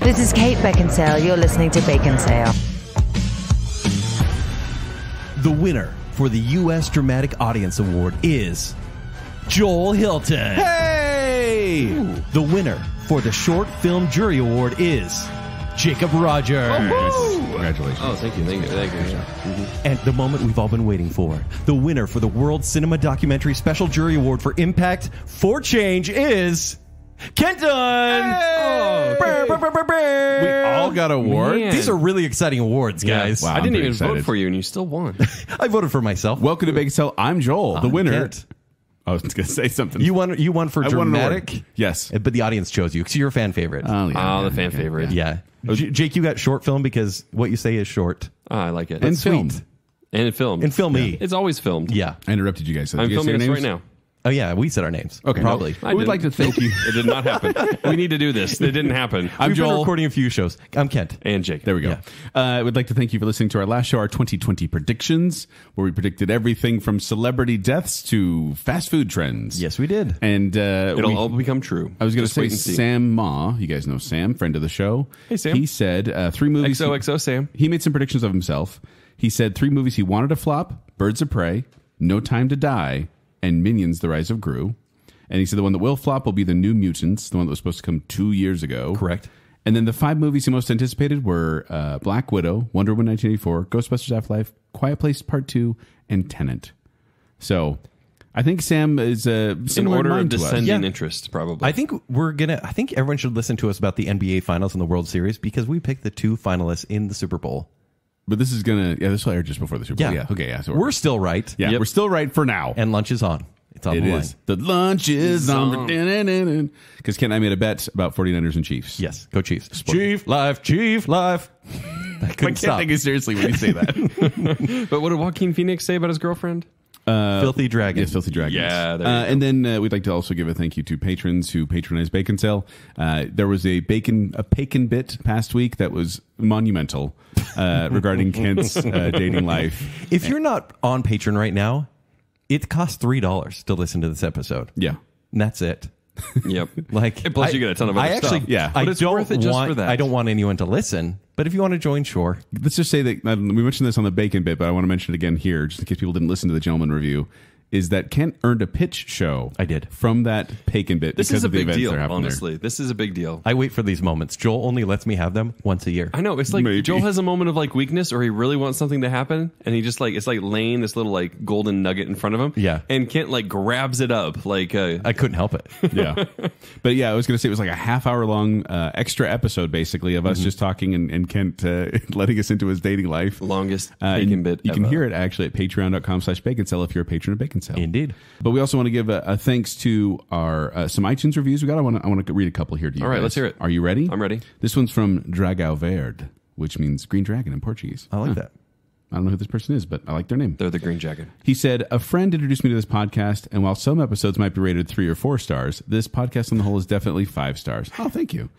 This is Kate Beckinsale. You're listening to Bacon Sale. The winner for the U.S. Dramatic Audience Award is Joel Hilton. Hey! Ooh. The winner for the Short Film Jury Award is Jacob Rogers. Congratulations. Oh, thank you. Mm-hmm. And the moment we've all been waiting for, the winner for the World Cinema Documentary Special Jury Award for Impact for Change is Kent Dunn. Hey! We all got awards. Man. These are really exciting awards, guys. Wow. I didn't I'm even excited. vote for you, and you still won. I voted for myself. Welcome to Bacon Cell. I'm Joel, the winner. Kent. I was going to say something. You won for I won an award. dramatic. Yes. But the audience chose you because you're a fan favorite. The fan favorite. Yeah. Jake, you got short film because what you say is short. I like it. And It's filmed. sweet. And filmed. And filmy. It's always filmed. Yeah. I interrupted you guys. So I'm did you guys say filming your this names? right now. Oh, yeah. We said our names. Okay. Probably. I We'd didn't. like to thank you. It did not happen. We need to do this. It didn't happen. I'm We've been Joel. recording a few shows. I'm Kent. And Jake. There we go. I would like to thank you for listening to our last show, our 2020 predictions, where we predicted everything from celebrity deaths to fast food trends. Yes, we did. And It'll all become true. I was going to Just say wait and see. Sam Ma. You guys know Sam, friend of the show. Hey, Sam. He said 3 movies. XOXO Sam. He made some predictions of himself. He said 3 movies he wanted to flop: Birds of Prey, No Time to Die, and Minions: The Rise of Gru. And he said the one that will flop will be The New Mutants, the one that was supposed to come 2 years ago. Correct. And then the 5 movies he most anticipated were Black Widow, Wonder Woman 1984, Ghostbusters Afterlife, Quiet Place Part 2, and Tenet. So I think Sam is In similar order of mind to us. descending interest, probably. I think I think everyone should listen to us about the NBA Finals and the World Series because we picked the 2 finalists in the Super Bowl. But this is this will air just before the Super Bowl. Yeah. Okay. Yeah. So we're still right. Yeah. Yep. We're still right for now. And lunch is on. It's on It the line. is. The lunch is on. Because Ken and I made a bet about 49ers and Chiefs. Yes. Go Chiefs. Chief life. Chief life. I I couldn't can't stop. take it seriously when you say that. But what did Joaquin Phoenix say about his girlfriend? Filthy Dragon. Yes, Filthy Dragons. Yeah, there you go. And then we'd like to also give a thank you to patrons who patronize Bacon Sale. There was a bacon bit past week that was monumental regarding Kent's dating life. If you're not on Patreon right now, it costs $3 to listen to this episode. Yeah. And that's it. Yep. Like, Plus you get a ton of other I actually, stuff. Yeah. I But it's don't worth it just want, for that. I don't want anyone to listen, but if you want to join, sure. Let's just say that we mentioned this on the bacon bit, but I want to mention it again here, just in case people didn't listen to the Gentleman Review, is that Kent earned a pitch show. I did. From that bacon bit. This because is a of the big events deal, that are happening there. honestly. This is a big deal. I wait for these moments. Joel only lets me have them once a year. I know. It's like Maybe. Joel has a moment of like weakness or he really wants something to happen and he just like, it's like laying this little like golden nugget in front of him. Yeah. And Kent like grabs it up like I couldn't help it. Yeah. But yeah, I was going to say it was like a half-hour long extra episode, basically, of us just talking and Kent letting us into his dating life. longest And bacon bit You can ever. hear it actually at patreon.com/baconsale if you're a patron of Bacon Cell. Indeed. But we also want to give a thanks to our some iTunes reviews we got. I want to read a couple here to you. All right, guys. let's hear it. Are you ready? I'm ready. This one's from Dragão Verde, which means green dragon in Portuguese. I like that. I don't know who this person is, but I like their name. They're the green jacket. He said, a friend introduced me to this podcast, and while some episodes might be rated 3 or 4 stars, this podcast on the whole is definitely 5 stars. Oh, thank you.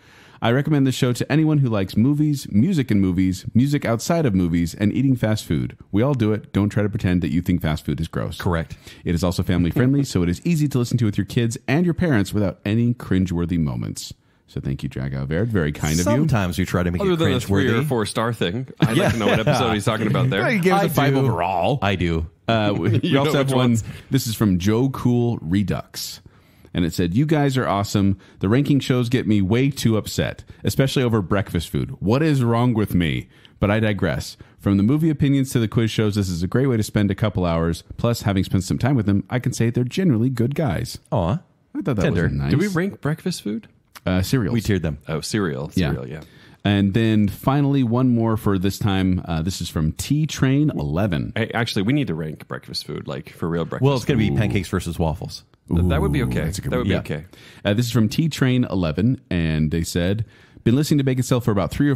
I recommend this show to anyone who likes movies, music in movies, music outside of movies, and eating fast food. We all do it. Don't try to pretend that you think fast food is gross. Correct. It is also family friendly, so it is easy to listen to with your kids and your parents without any cringeworthy moments. So thank you, Dragão Verde. Very kind of you. Sometimes we try to make Other it than a 3 or cringeworthy. 4 star thing. I'd like to know what episode he's talking about there. He gave us I a 5 do. overall. I do. We You know also have which one. ones. This is from Joe Cool Redux. And it said, you guys are awesome. The ranking shows get me way too upset, especially over breakfast food. What is wrong with me? But I digress. From the movie opinions to the quiz shows, this is a great way to spend a couple hours. Plus, having spent some time with them, I can say they're generally good guys. Aw. I thought that Tender. was nice. Do we rank breakfast food? Cereals. We tiered them. Oh, cereal. Yeah. Cereal, yeah. And then finally, one more for this time. This is from T-Train 11. Hey, actually, we need to rank breakfast food, like for real breakfast. Well, it's going to be pancakes versus waffles. That would be Ooh, okay. that's a good That would one. be Yeah. okay. This is from T-Train 11, and they said, been listening to Bacon Cell for about 3 or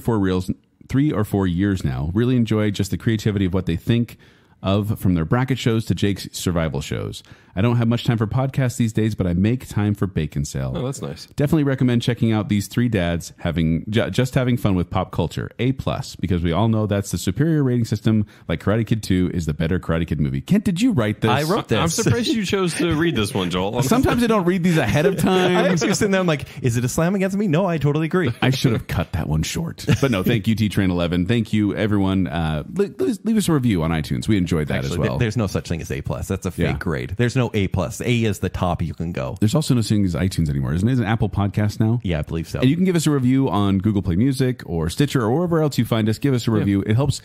4 years now. Really enjoy just the creativity of what they think from their bracket shows to Jake's survival shows. I don't have much time for podcasts these days, but I make time for Bacon Sale. Oh, that's nice. Definitely recommend checking out these three dads just having fun with pop culture. A+, because we all know that's the superior rating system. Like Karate Kid 2 is the better Karate Kid movie. Kent, did you write this? I wrote this. I'm surprised you chose to read this one, Joel. Sometimes I don't read these ahead of time. I actually was sitting there, I'm like, is it a slam against me? No, I totally agree. I should have cut that one short. But no, thank you, T-Train11. Thank you, everyone. Leave us a review on iTunes. We enjoyed that Actually, as well. there's no such thing as A+. That's a fake Yeah. grade. There's no A+. A is the top you can go. There's also no such thing as iTunes anymore, isn't it? Is it Apple Podcast now? Yeah, I believe so. And you can give us a review on Google Play Music or Stitcher or wherever else you find us. Give us a review. It helps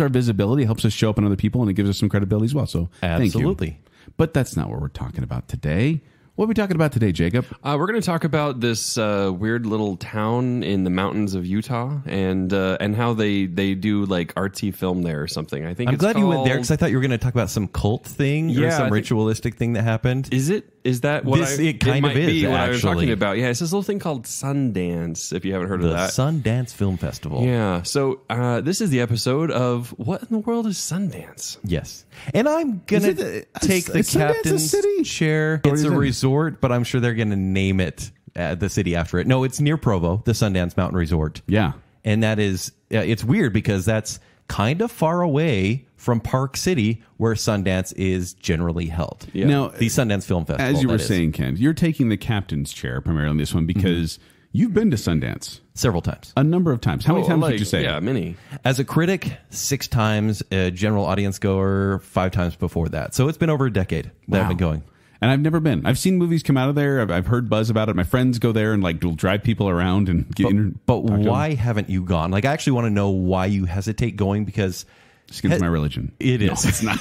our visibility. It helps us show up on other people, and it gives us some credibility as well. So Absolutely. thank you. But that's not what we're talking about today. What are we talking about today, Jacob? We're going to talk about this weird little town in the mountains of Utah and how they do like artsy film there or something. I think I'm it's glad you went there called- because I thought you were going to talk about some cult thing or Yeah, I some think- ritualistic thing that happened. Is that what It kind might of is, be what I was actually. talking about? Yeah, it's this little thing called Sundance. If you haven't heard of The that, Sundance Film Festival. yeah. So this is the episode of What in the World is Sundance? Yes. And I'm going Is to it take the is Sundance a captain's city? chair. Or It's is a it- resort, but I'm sure they're going to name it the city after it. No, it's near Provo, the Sundance Mountain Resort. Yeah. And that is, it's weird because that's kind of far away from Park City, where Sundance is generally held. Yeah. Now, The Sundance Film Festival. as you were that is. saying, Ken, you're taking the captain's chair primarily on this one because you've been to Sundance Several times. a number of times. How many times like, would you say? Yeah, many. As a critic, 6 times, a general audience goer, 5 times before that. So it's been over a decade that I've been going. And I've never been. I've seen movies come out of there. I've heard buzz about it. My friends go there and like will drive people around and get. But talk to them. why haven't you gone? Like, I actually want to know why you hesitate going because It's against my religion. it No, is. it's not.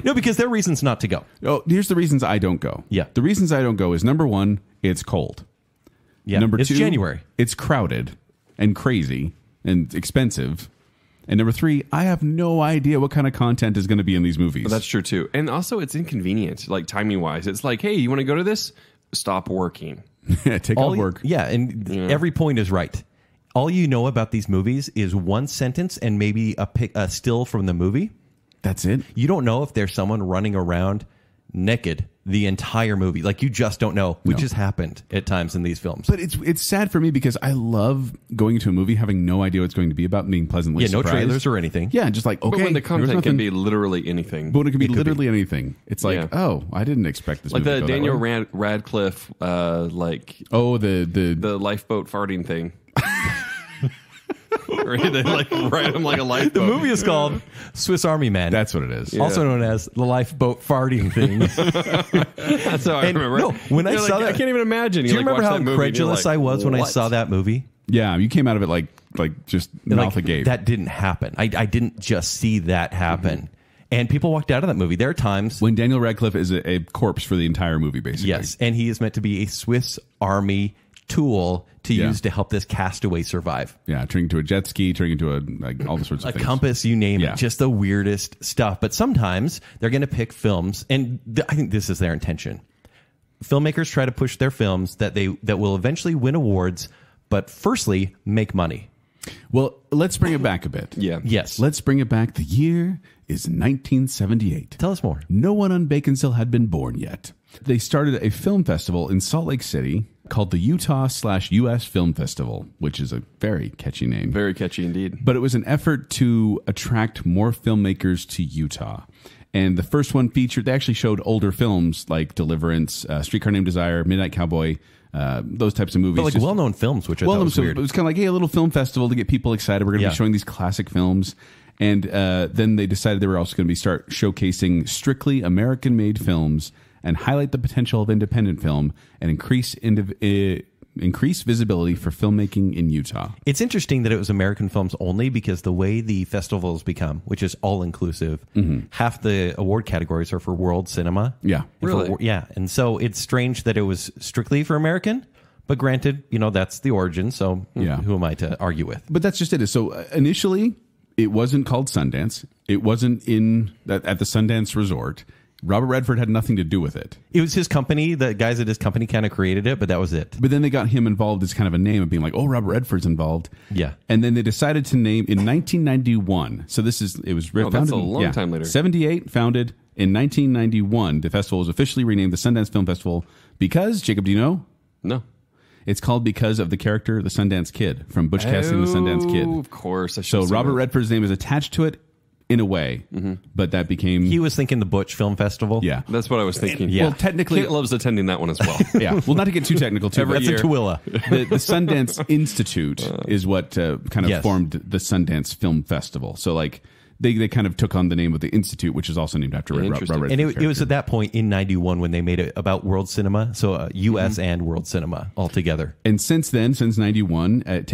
No, because there are reasons not to go. Oh, here's the reasons I don't go. Yeah. The reasons I don't go is number one, it's cold. Yeah, Number it's two, January. It's crowded and crazy and expensive. And number three, I have no idea what kind of content is going to be in these movies. But that's true too. And also, it's inconvenient, like timing wise. It's like, hey, you want to go to this? Stop working. Take All off work. Yeah, and every point is right. All you know about these movies is one sentence and maybe a still from the movie. That's it. You don't know if there's someone running around naked the entire movie. Like, you just don't know, which No. has happened at times in these films. But it's sad for me because I love going into a movie having no idea what it's going to be about and being pleasantly yeah, no surprised. trailers or anything. Yeah, just like, okay. But when the here's content nothing. can be literally anything. But when it can be literally anything. It's like, Yeah. oh, I didn't expect this Like movie the to go that Daniel way. Radcliffe, like Oh, the the lifeboat farting thing. Where they like ride him like a lifeboat. The movie is called Swiss Army Man. that's what it is. also known as the lifeboat farting thing. That's how I And remember. no, when I You're saw like, that- I can't even imagine. Do you remember how incredulous I was when I saw that movie? Yeah, you came out of it like just mouth agape. That didn't happen. I didn't just see that happen. And people walked out of that movie. There are times. when Daniel Radcliffe is a corpse for the entire movie, basically. Yes. And he is meant to be a Swiss Army tool to Yeah. use to help this castaway survive. Yeah, turning into a jet ski, turning into all the sorts of A things. compass, you name Yeah. it. Just the weirdest stuff. But sometimes they're going to pick films, and I think this is their intention. Filmmakers try to push their films that will eventually win awards, but firstly, make money. Well, let's bring it back a bit. Yeah. Yes. Let's bring it back. The year is 1978. Tell us more. No one on Bacon Hill had been born yet. They started a film festival in Salt Lake City called the Utah/US Film Festival, which is a very catchy name. Very catchy indeed. But it was an effort to attract more filmmakers to Utah. And the first one featured, they actually showed older films like Deliverance, Streetcar Named Desire, Midnight Cowboy, those types of movies. But like Just- well-known films, which I well, thought was so weird. it was kind of like, hey, a little film festival to get people excited. We're going to Yeah. be showing these classic films. And then they decided they were also going to start showcasing strictly American-made films and highlight the potential of independent film and increase visibility for filmmaking in Utah. It's interesting that it was American films only because the way the festivals become, which is all inclusive, half the award categories are for world cinema. Yeah. And for- Really? yeah. And so it's strange that it was strictly for American, but granted, that's the origin. So Yeah. who am I to argue with? But that's just it. So initially, it wasn't called Sundance. It wasn't at the Sundance Resort. Robert Redford had nothing to do with it. It was his company. The guys at his company kind of created it, but that was it. But then they got him involved as kind of a name of being like, oh, Robert Redford's involved. Yeah. And then they decided to name in 1991. So it was founded. That's a long time later. 78, founded in 1991. The festival was officially renamed the Sundance Film Festival because, Jacob, do you know? No. It's called because of the character, the Sundance Kid, from Butch Cassidy and the Sundance Kid. Of course. So Robert Redford's name is attached to it in a way, but that became... He was thinking the Butch Film Festival. Yeah. That's what I was thinking. Yeah. Well, technically... Kit loves attending that one as well. Yeah. Well, not to get too technical, too. Every but That's year. in Tooele. the Sundance Institute is what kind of Yes. formed the Sundance Film Festival. So, like, they kind of took on the name of the Institute, which is also named after Robert Interesting. Redford's And it was character. at that point in 91 when they made it about world cinema. So U.S. and world cinema all together. And since then, since 91, it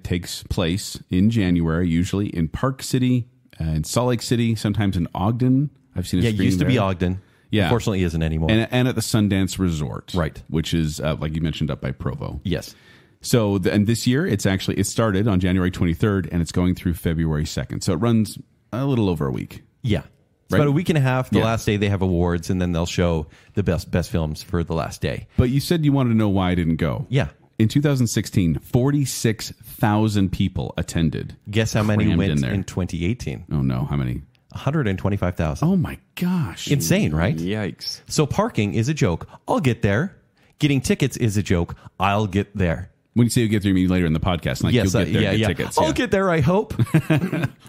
takes place in January, usually in Park City, in Salt Lake City, sometimes in Ogden. I've seen a Yeah, it screening used to be there. Ogden. Yeah. Unfortunately, isn't anymore. And at the Sundance Resort. Right. Which is, like you mentioned, up by Provo. yes. So, and this year, it started on January 23rd, and it's going through February 2nd. So it runs a little over a week. Yeah. It's Right? about a week and a half. The Yeah. last day they have awards, and then they'll show the best films for the last day. But you said you wanted to know why I didn't go. Yeah. In 2016, 46,000 people attended. Guess how many Crammed went in there. in 2018? Oh, no. How many? 125,000. Oh, my gosh. Insane, right? Yikes. So parking is a joke. I'll get there. Getting tickets is a joke. I'll get there. When you say you get there, you mean later in the podcast. Like Yes, you'll get there and yeah. get tickets. I'll yeah. get there, I hope.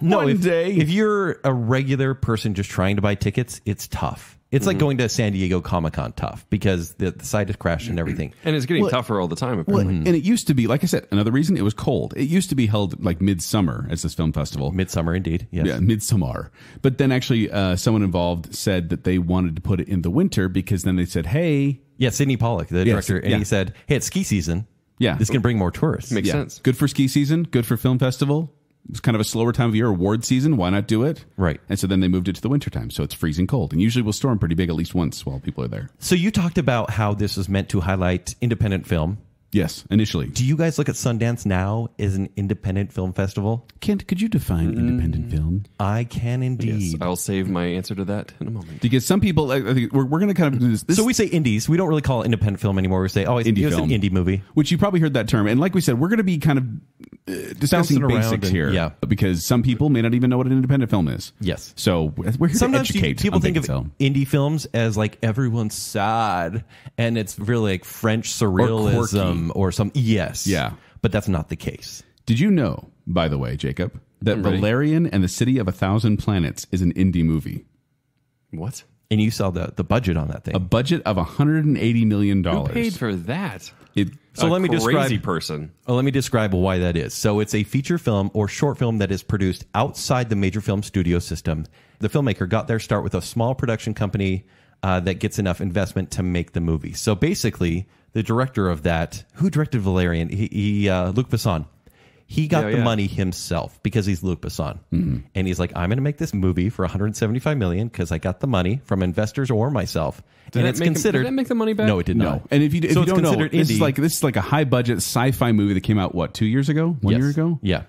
No, One if, day. If you're a regular person just trying to buy tickets, it's tough. It's like going to San Diego Comic-Con tough because the site has crashed and everything. And it's getting Well- tougher all the time, Well, apparently. and it used to be, like I said, another reason, it was cold. It used to be held like midsummer as this film festival. Midsummer, indeed. Yes. Yeah, midsummer. But then actually, someone involved said that they wanted to put it in the winter because then they said, hey, Yeah, Sidney Pollack, the Yes, director, and yeah. he said, hey, it's ski season. Yeah. This can bring more tourists. Makes yeah, sense. good for ski season, good for film festival. It's kind of a slower time of year, award season. Why not do it? Right. And so then they moved it to the wintertime. So it's freezing cold. And usually we'll storm pretty big at least once while people are there. So you talked about how this was meant to highlight independent film. Yes, initially. Do you guys look at Sundance now as an independent film festival? Kent, could you define independent film? I can indeed. Yes, I'll save my answer to that in a moment. Because some people, I think we're going to kind of do this. So we say indies. We don't really call it independent film anymore. We say, oh, it's Indie it was film. an indie movie. Which you probably heard that term. And like we said, we're going to be kind of discussing Bouncing around basics and- here. yeah. Because some people may not even know what an independent film is. Yes. So we're here Sometimes to educate people on think basic of film. indie films as like everyone's sad and it's really like French surrealism or some. Yes. Yeah. But that's not the case. Did you know, by the way, Jacob, that ready. Valerian and the City of 1,000 Planets is an indie movie? What? And you saw the budget on that thing. A budget of $180 million. Who paid for that? So let me crazy describe- person. Let me describe why that is. So it's a feature film or short film that is produced outside the major film studio system. The filmmaker got their start with a small production company that gets enough investment to make the movie. So basically, the director of that, who directed Valerian, he Luc Besson. He got the money himself because he's Luc Besson. And he's like, I'm going to make this movie for $175 million because I got the money from investors or myself. And that it's make him- considered. did that make the money back? No, it did No. not. And if you So it's don't know, considered this is indie. like a high budget sci-fi movie that came out, what, 2 years ago? One Yes. year ago? Yeah.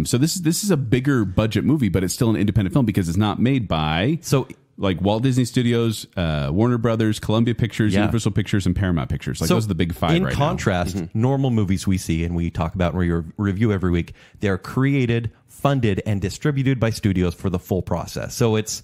So this is a bigger budget movie, but it's still an independent film because it's not made by So like Walt Disney Studios, Warner Brothers, Columbia Pictures, Yeah. Universal Pictures, and Paramount Pictures. Like those are the big five in right contrast, normal movies we see and we talk about and we review every week, they're created, funded, and distributed by studios for the full process. So it's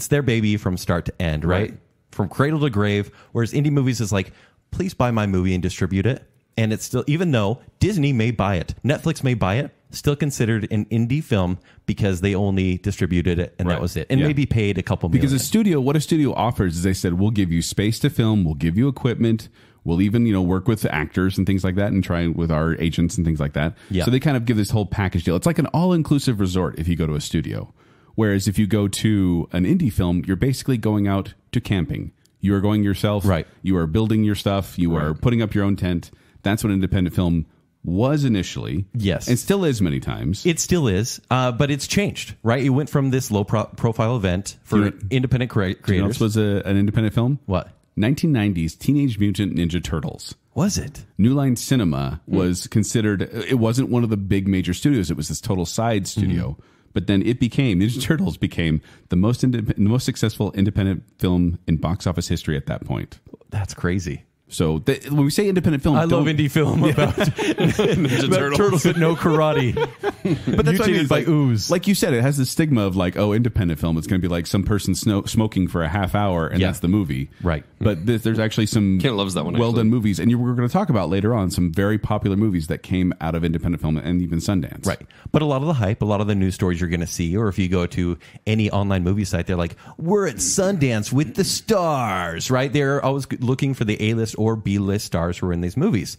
their baby from start to end, right? From cradle to grave. Whereas indie movies is like, please buy my movie and distribute it. And it's still, even though Disney may buy it, Netflix may buy it, still considered an indie film because they only distributed it and that Right. was it. And Yeah. maybe paid a couple Because million. what a studio offers is they said, we'll give you space to film, we'll give you equipment, we'll even, work with actors and things like that and try with our agents and things like that. Yeah. So they kind of give this whole package deal. It's like an all-inclusive resort if you go to a studio. Whereas if you go to an indie film, you're basically going out to camping. You are going yourself. Right. You are building your stuff. You are putting up your own tent. That's what independent film was initially. Yes. And still is many times. It still is, but it's changed, right? It went from this low profile event for You know- independent You know what creators. else was an independent film? What 1990s Teenage Mutant Ninja Turtles. was it? New Line Cinema was considered, it wasn't one of the big major studios. It was this total side studio. But then Ninja Turtles became the most successful independent film in box office history at that point. That's crazy. So when we say independent film, I love indie film about Ninja turtles that know karate. But that's what I mean, by like, ooze. like you said, it has the stigma of like, oh, independent film. It's going to be like some person smoking for a half hour, and that's the movie, right? But there's actually some Kent loves that one. Well actually. done movies, and we're going to talk about later on some very popular movies that came out of independent film and even Sundance, Right. But a lot of the hype, a lot of the news stories you're going to see, or if you go to any online movie site, they're like, we're at Sundance with the stars, right? They're always looking for the A-list or B-list stars who are in these movies.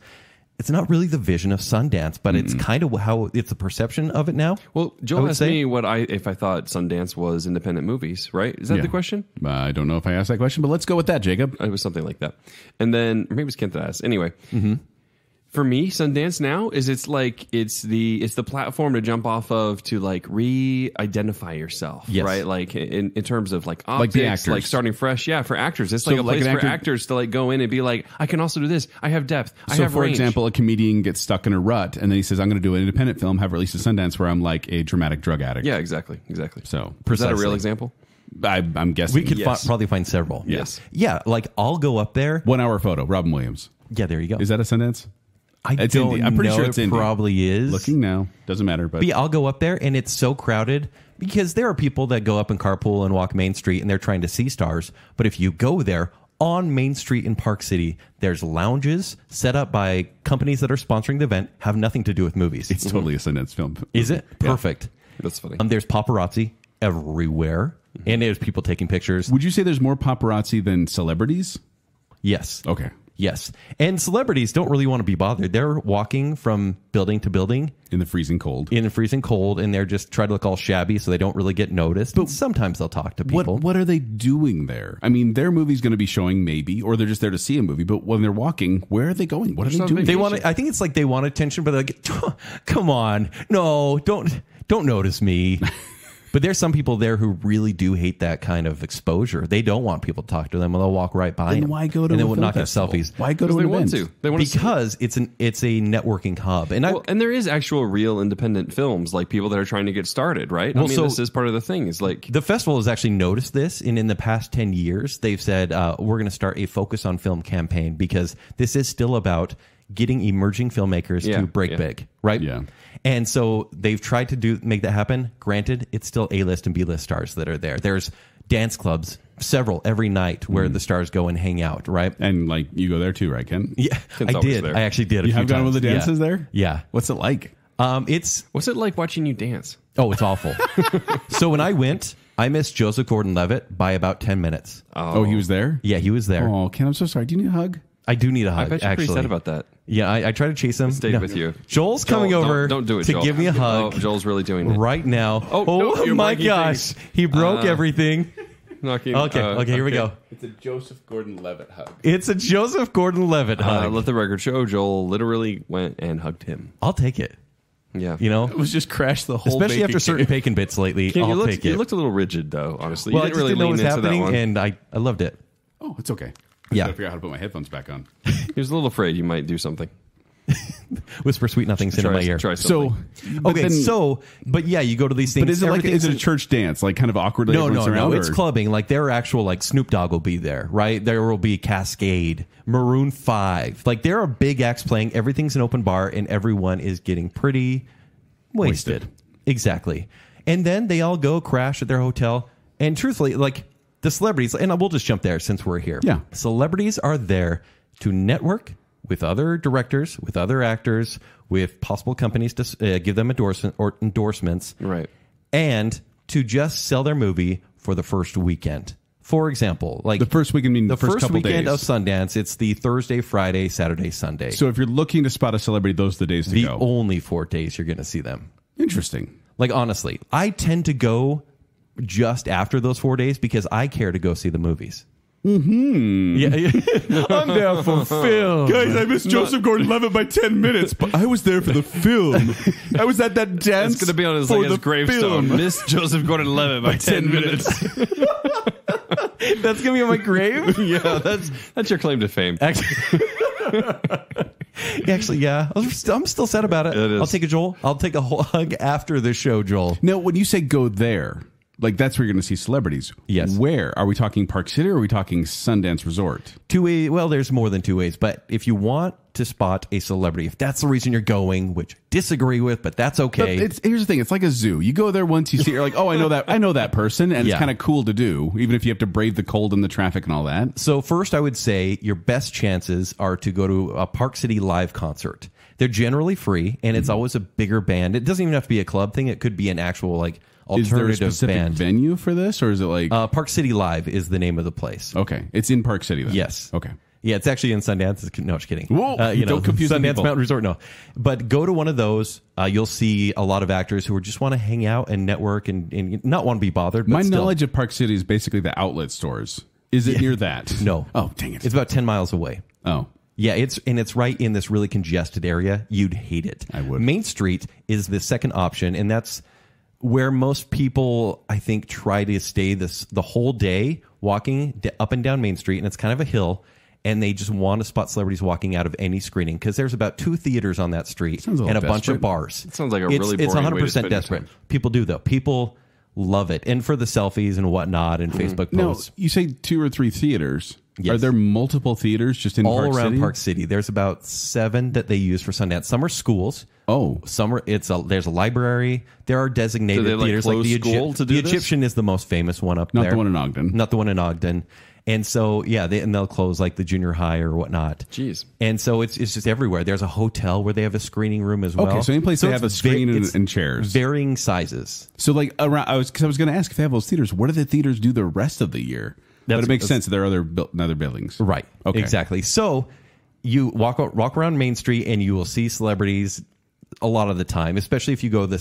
It's not really the vision of Sundance, but it's kind of how it's the perception of it now. Well, Joel asked me if I thought Sundance was independent movies, right? Is that the question? I don't know if I asked that question, but let's go with that, Jacob. It was something like that. And then, or maybe it was Kent that asked. Anyway, for me, Sundance now is it's the platform to jump off of to like re-identify yourself, Yes. right? Like in terms of like optics, the actors. like starting fresh. Yeah, for actors, it's So like a like place an for actor- actors to like go in and be like, I can also do this. I have depth. I So, have for range. example, a comedian gets stuck in a rut, and then he says, "I'm going to do an independent film, have it released at Sundance, where I'm like a dramatic drug addict." Yeah, exactly. So Is that a Precisely. real example? I'm guessing We could Yes. probably find several. Yes. Yeah, like I'll go up there. 1 hour photo. Robin Williams. Yeah, there you go. Is that a Sundance? It's don't indie. I'm pretty know. sure it's it indie. probably is. Looking now, doesn't matter. But But yeah, I'll go up there and it's so crowded because there are people that go up and carpool and walk Main Street and they're trying to see stars. But if you go there on Main Street in Park City, there's lounges set up by companies that are sponsoring the event, have nothing to do with movies. it's totally a Sundance film. Is it? Perfect. That's funny. There's paparazzi everywhere and there's people taking pictures. Would you say there's more paparazzi than celebrities? Yes. Okay. Yes. And celebrities don't really want to be bothered. They're walking from building to building In the freezing cold. in the freezing cold and they're just trying to look all shabby so they don't really get noticed. But sometimes they'll talk to people. What are they doing there? I mean, their movie's going to be showing maybe, or they're just there to see a movie. But when they're walking, where are they going? What are they on doing? They want. I think it's like they want attention, but they're like, come on, no, don't notice me. But there's some people there who really do hate that kind of exposure. They don't want people to talk to them, and they'll walk right by Then them. why go to and then a we'll film not get festival? selfies? Why go to Because an they want event? to. They want to. Because it's a networking hub, and Well, and there is actual real independent films, like people that are trying to get started, right? Well, I mean, so- this is part of the thing. Is like the festival has actually noticed this, and in the past 10 years, they've said we're going to start a Focus on Film campaign because this is still about getting emerging filmmakers Yeah, to break yeah. big, right? Yeah. And so they've tried to make that happen. Granted, it's still A-list and B-list stars that are there. There's dance clubs, several every night, where the stars go and hang out, right? And like you go there too, right, Ken? Yeah, Kent's I always did. there. I actually did. You a have few gone with times. the dances Yeah. there? Yeah. What's it like? It's what's it like watching you dance? it's awful. So when I went, I missed Joseph Gordon-Levitt by about 10 minutes. Oh, he was there? Yeah, he was there. Oh, Ken, I'm so sorry. Do you need a hug? I do need a hug. I bet you're actually. pretty sad about that. Yeah, I tried to chase him. Stayed with you. Joel's coming Joel, over. Don't do it, to Joel. give me a hug Oh, Joel's really doing it. right now. Oh, no, you're my breaking gosh, things. he broke everything. Knocking, Okay, here we go. It's a Joseph Gordon-Levitt hug. It's a Joseph Gordon-Levitt hug. Let the record show Joel literally went and hugged him. I'll take it. Yeah, You know, It was just crash the whole especially bacon after certain cake. bacon bits lately. Ken, I'll take you it. looked a little rigid though. Honestly, well, I you just didn't didn't know really what was lean into that happening, one. and I loved it. Oh, it's okay. Yeah. I gotta figure out how to put my headphones back on. He was a little afraid you might do something. Whisper sweet nothings into my ear. Try So, something. but Okay, then- but yeah, you go to these things. but is it like everything's is it a in- church dance, like kind of awkwardly? No, everyone's no, around, no. It's or- clubbing. Like there are actual like Snoop Dogg will be there, right? There will be Cascade, Maroon 5. Like there are big acts playing. Everything's an open bar, and everyone is getting pretty wasted. Exactly. And then they all go crash at their hotel. And truthfully, like the celebrities, and we'll just jump there since we're here. Yeah. Celebrities are there to network with other directors, with other actors, with possible companies to give them endorsements. Right. And to just sell their movie for the first weekend. For example, like The first weekend, meaning the the first couple weekend days. of Sundance, it's the Thursday, Friday, Saturday, Sunday. So if you're looking to spot a celebrity, those are the days to the go. only 4 days you're going to see them. Interesting. Like honestly, I tend to go just after those 4 days because I care to go see the movies. Mm-hmm. Yeah, I'm there for film. Guys, I missed Joseph Gordon-Levitt by 10 minutes, but I was there for the film. I was at that dance. It's going to be on his, for like, his the gravestone. film. Miss Joseph Gordon-Levitt by 10 minutes. That's gonna be on my grave. Yeah, that's your claim to fame. Actually, Actually, yeah. I'm still sad about it. It is. I'll take a Joel. I'll take a whole hug after the show, Joel. Now, when you say go there, like that's where you're going to see celebrities. Yes. Where? Are we talking Park City or are we talking Sundance Resort? Two way. Well, there's more than two ways. But if you want to spot a celebrity, if that's the reason you're going, which I disagree with, but that's okay. But here's the thing. It's like a zoo. You go there once, you see it, you're like, oh, I know that person. And Yeah. it's kind of cool to do, even if you have to brave the cold and the traffic and all that. So first, I would say your best chances are to go to a Park City live concert. They're generally free, and it's always a bigger band. It doesn't even have to be a club thing. It could be an actual Is there a alternative specific band. venue for this, or is it like... Park City Live is the name of the place. okay, it's in Park City then? Yes. Okay. Yeah, it's actually in Sundance. No, just kidding. Whoa, don't confuse the Sundance people. Mountain Resort. No, but go to one of those. You'll see a lot of actors who just want to hang out and network and not want to be bothered. But My still. knowledge of Park City is basically the outlet stores. Is it near that? No. Oh, dang it. It's about 10 miles away. Oh. Yeah, it's right in this really congested area. You'd hate it. I would. Main Street is the second option, and that's where most people, I think, try to stay the whole day walking up and down Main Street, and it's kind of a hill, and they just want to spot celebrities walking out of any screening because there's about 2 theaters on that street Sounds a and a little bunch of desperate. bars. It sounds like a It's- really It's boring way to 100% spend your desperate. time. People do, though. People love it. And for the selfies and whatnot and Facebook No, posts. you say 2 or 3 theaters. Yes. Are there multiple theaters just in All Park around City? Park City. There's about 7 that they use for Sundance. Some are schools. Oh. There's a library. There are designated Do they, like, theaters close the school to do the this? Egyptian is the most famous one up Not there. the one in Ogden. Not the one in Ogden. And so yeah, they'll close like the junior high or whatnot. Jeez. And so it's just everywhere. There's a hotel where they have a screening room as well. Okay, so any place they have it's a screen it's and chairs. varying sizes. So like around, I was going to ask if they have those theaters. What do the theaters do the rest of the year? But That's- it makes sense that there are other buildings. Right. Okay. Exactly. So you walk around Main Street and you will see celebrities a lot of the time, especially if you go the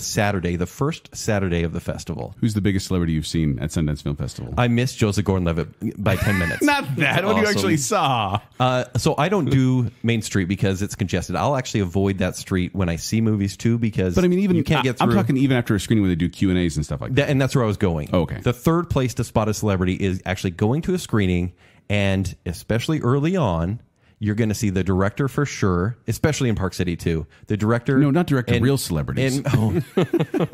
first Saturday of the festival. Who's the biggest celebrity you've seen at Sundance Film Festival? I missed Joseph Gordon-Levitt by 10 minutes. Not that. What you Awesome. actually saw. So I don't do Main Street because it's congested. I'll actually avoid that street when I see movies too because But I mean, even you can't get through. I'm talking even after a screening where they do Q&As and stuff like that. And that's where I was going. Okay. The third place to spot a celebrity is actually going to a screening, and especially early on, you're going to see the director for sure, especially in Park City too. The director, No, not director, real celebrities.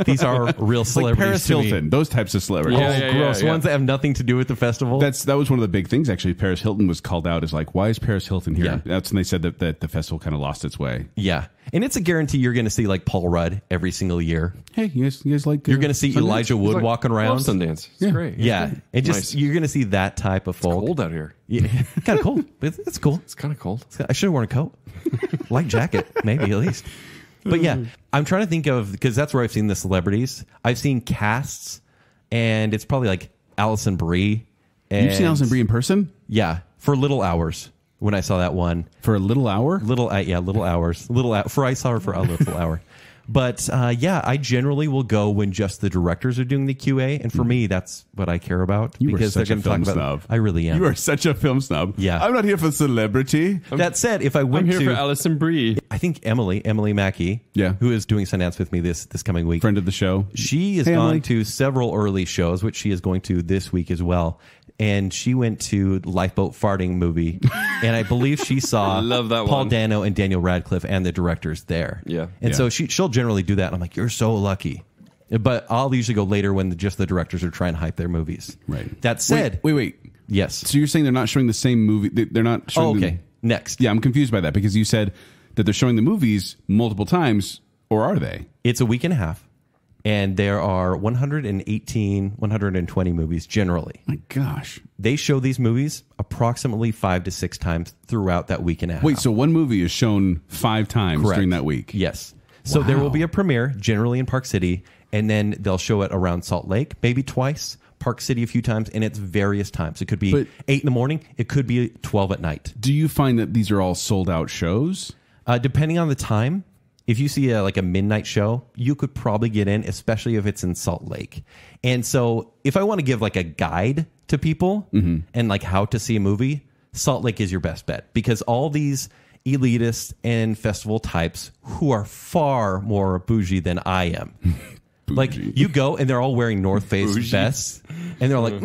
These are real Like celebrities. Paris to me. Hilton, those types of celebrities. Oh, Yeah, gross! yeah. Ones that have nothing to do with the festival. That was one of the big things, actually. Paris Hilton was called out as like, why is Paris Hilton here? Yeah. That's when they said that the festival kind of lost its way. yeah, and it's a guarantee you're going to see like Paul Rudd every single year. Hey, you guys like... You're going to see Sundance? Elijah Wood Like, walking love around. Sundance. It's great. Yeah, and just Nice. you're going to see that type of folk. Cold out here. Yeah, kind of cold, but it's cool. It's kind of cold. I should have worn a coat, light jacket, maybe at least. But yeah, I'm trying to think of because that's where I've seen the celebrities. I've seen casts, and it's probably like Alison Brie. You've seen Alison Brie in person? Yeah, for Little Hours when I saw that one. For a little hour? Little hours. I saw her for a little hour. But yeah, I generally will go when just the directors are doing the QA, and for me, that's what I care about You are because such they're a going to talk film about. snob. I really am. You are such a film snob. Yeah. I'm not here for celebrity. That said, if I I'm went here to, for Alison Brie. I think Emily Mackey, Yeah. who is doing Sundance with me this coming week. Friend of the show. She has Hey, gone Emily. to several early shows, which she is going to this week as well. And she went to Lifeboat Farting movie, and I believe she saw Love that Paul one. Dano and Daniel Radcliffe and the directors there. Yeah. and Yeah. so she'll generally do that. And I'm like, you're so lucky. But I'll usually go later when just the directors are trying to hype their movies. Right. That said, Wait. yes. So you're saying they're not showing the same movie? They're not showing... Oh, okay. Next. Yeah, I'm confused by that because you said that they're showing the movies multiple times, or are they? It's a week and a half, and there are 120 movies generally. My gosh. They show these movies approximately 5 to 6 times throughout that week and a half. Wait, so one movie is shown 5 times Correct. during that week? Yes. So there Wow. will be a premiere generally in Park City, and then they'll show it around Salt Lake, maybe twice, Park City a few times, and it's various times. It could be But- 8 in the morning. It could be 12 at night. Do you find that these are all sold out shows? Depending on the time, if you see like a midnight show, you could probably get in, especially if it's in Salt Lake. And so if I want to give like a guide to people and like how to see a movie, Salt Lake is your best bet because all these elitists and festival types who are far more bougie than I am Like you go and they're all wearing North Face vests, and they're like,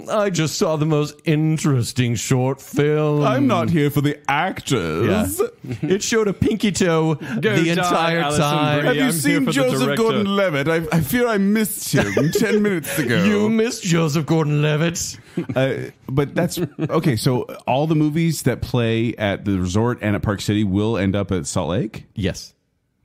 "I just saw the most interesting short film. I'm not here for the actors. Yeah. It showed a pinky toe the entire Alison time. Brie. Have you I'm here seen for the Joseph director. Gordon-Levitt? I fear I missed him 10 minutes ago. You missed Joseph Gordon-Levitt." But that's okay. So all the movies that play at the resort and at Park City will end up at Salt Lake. Yes.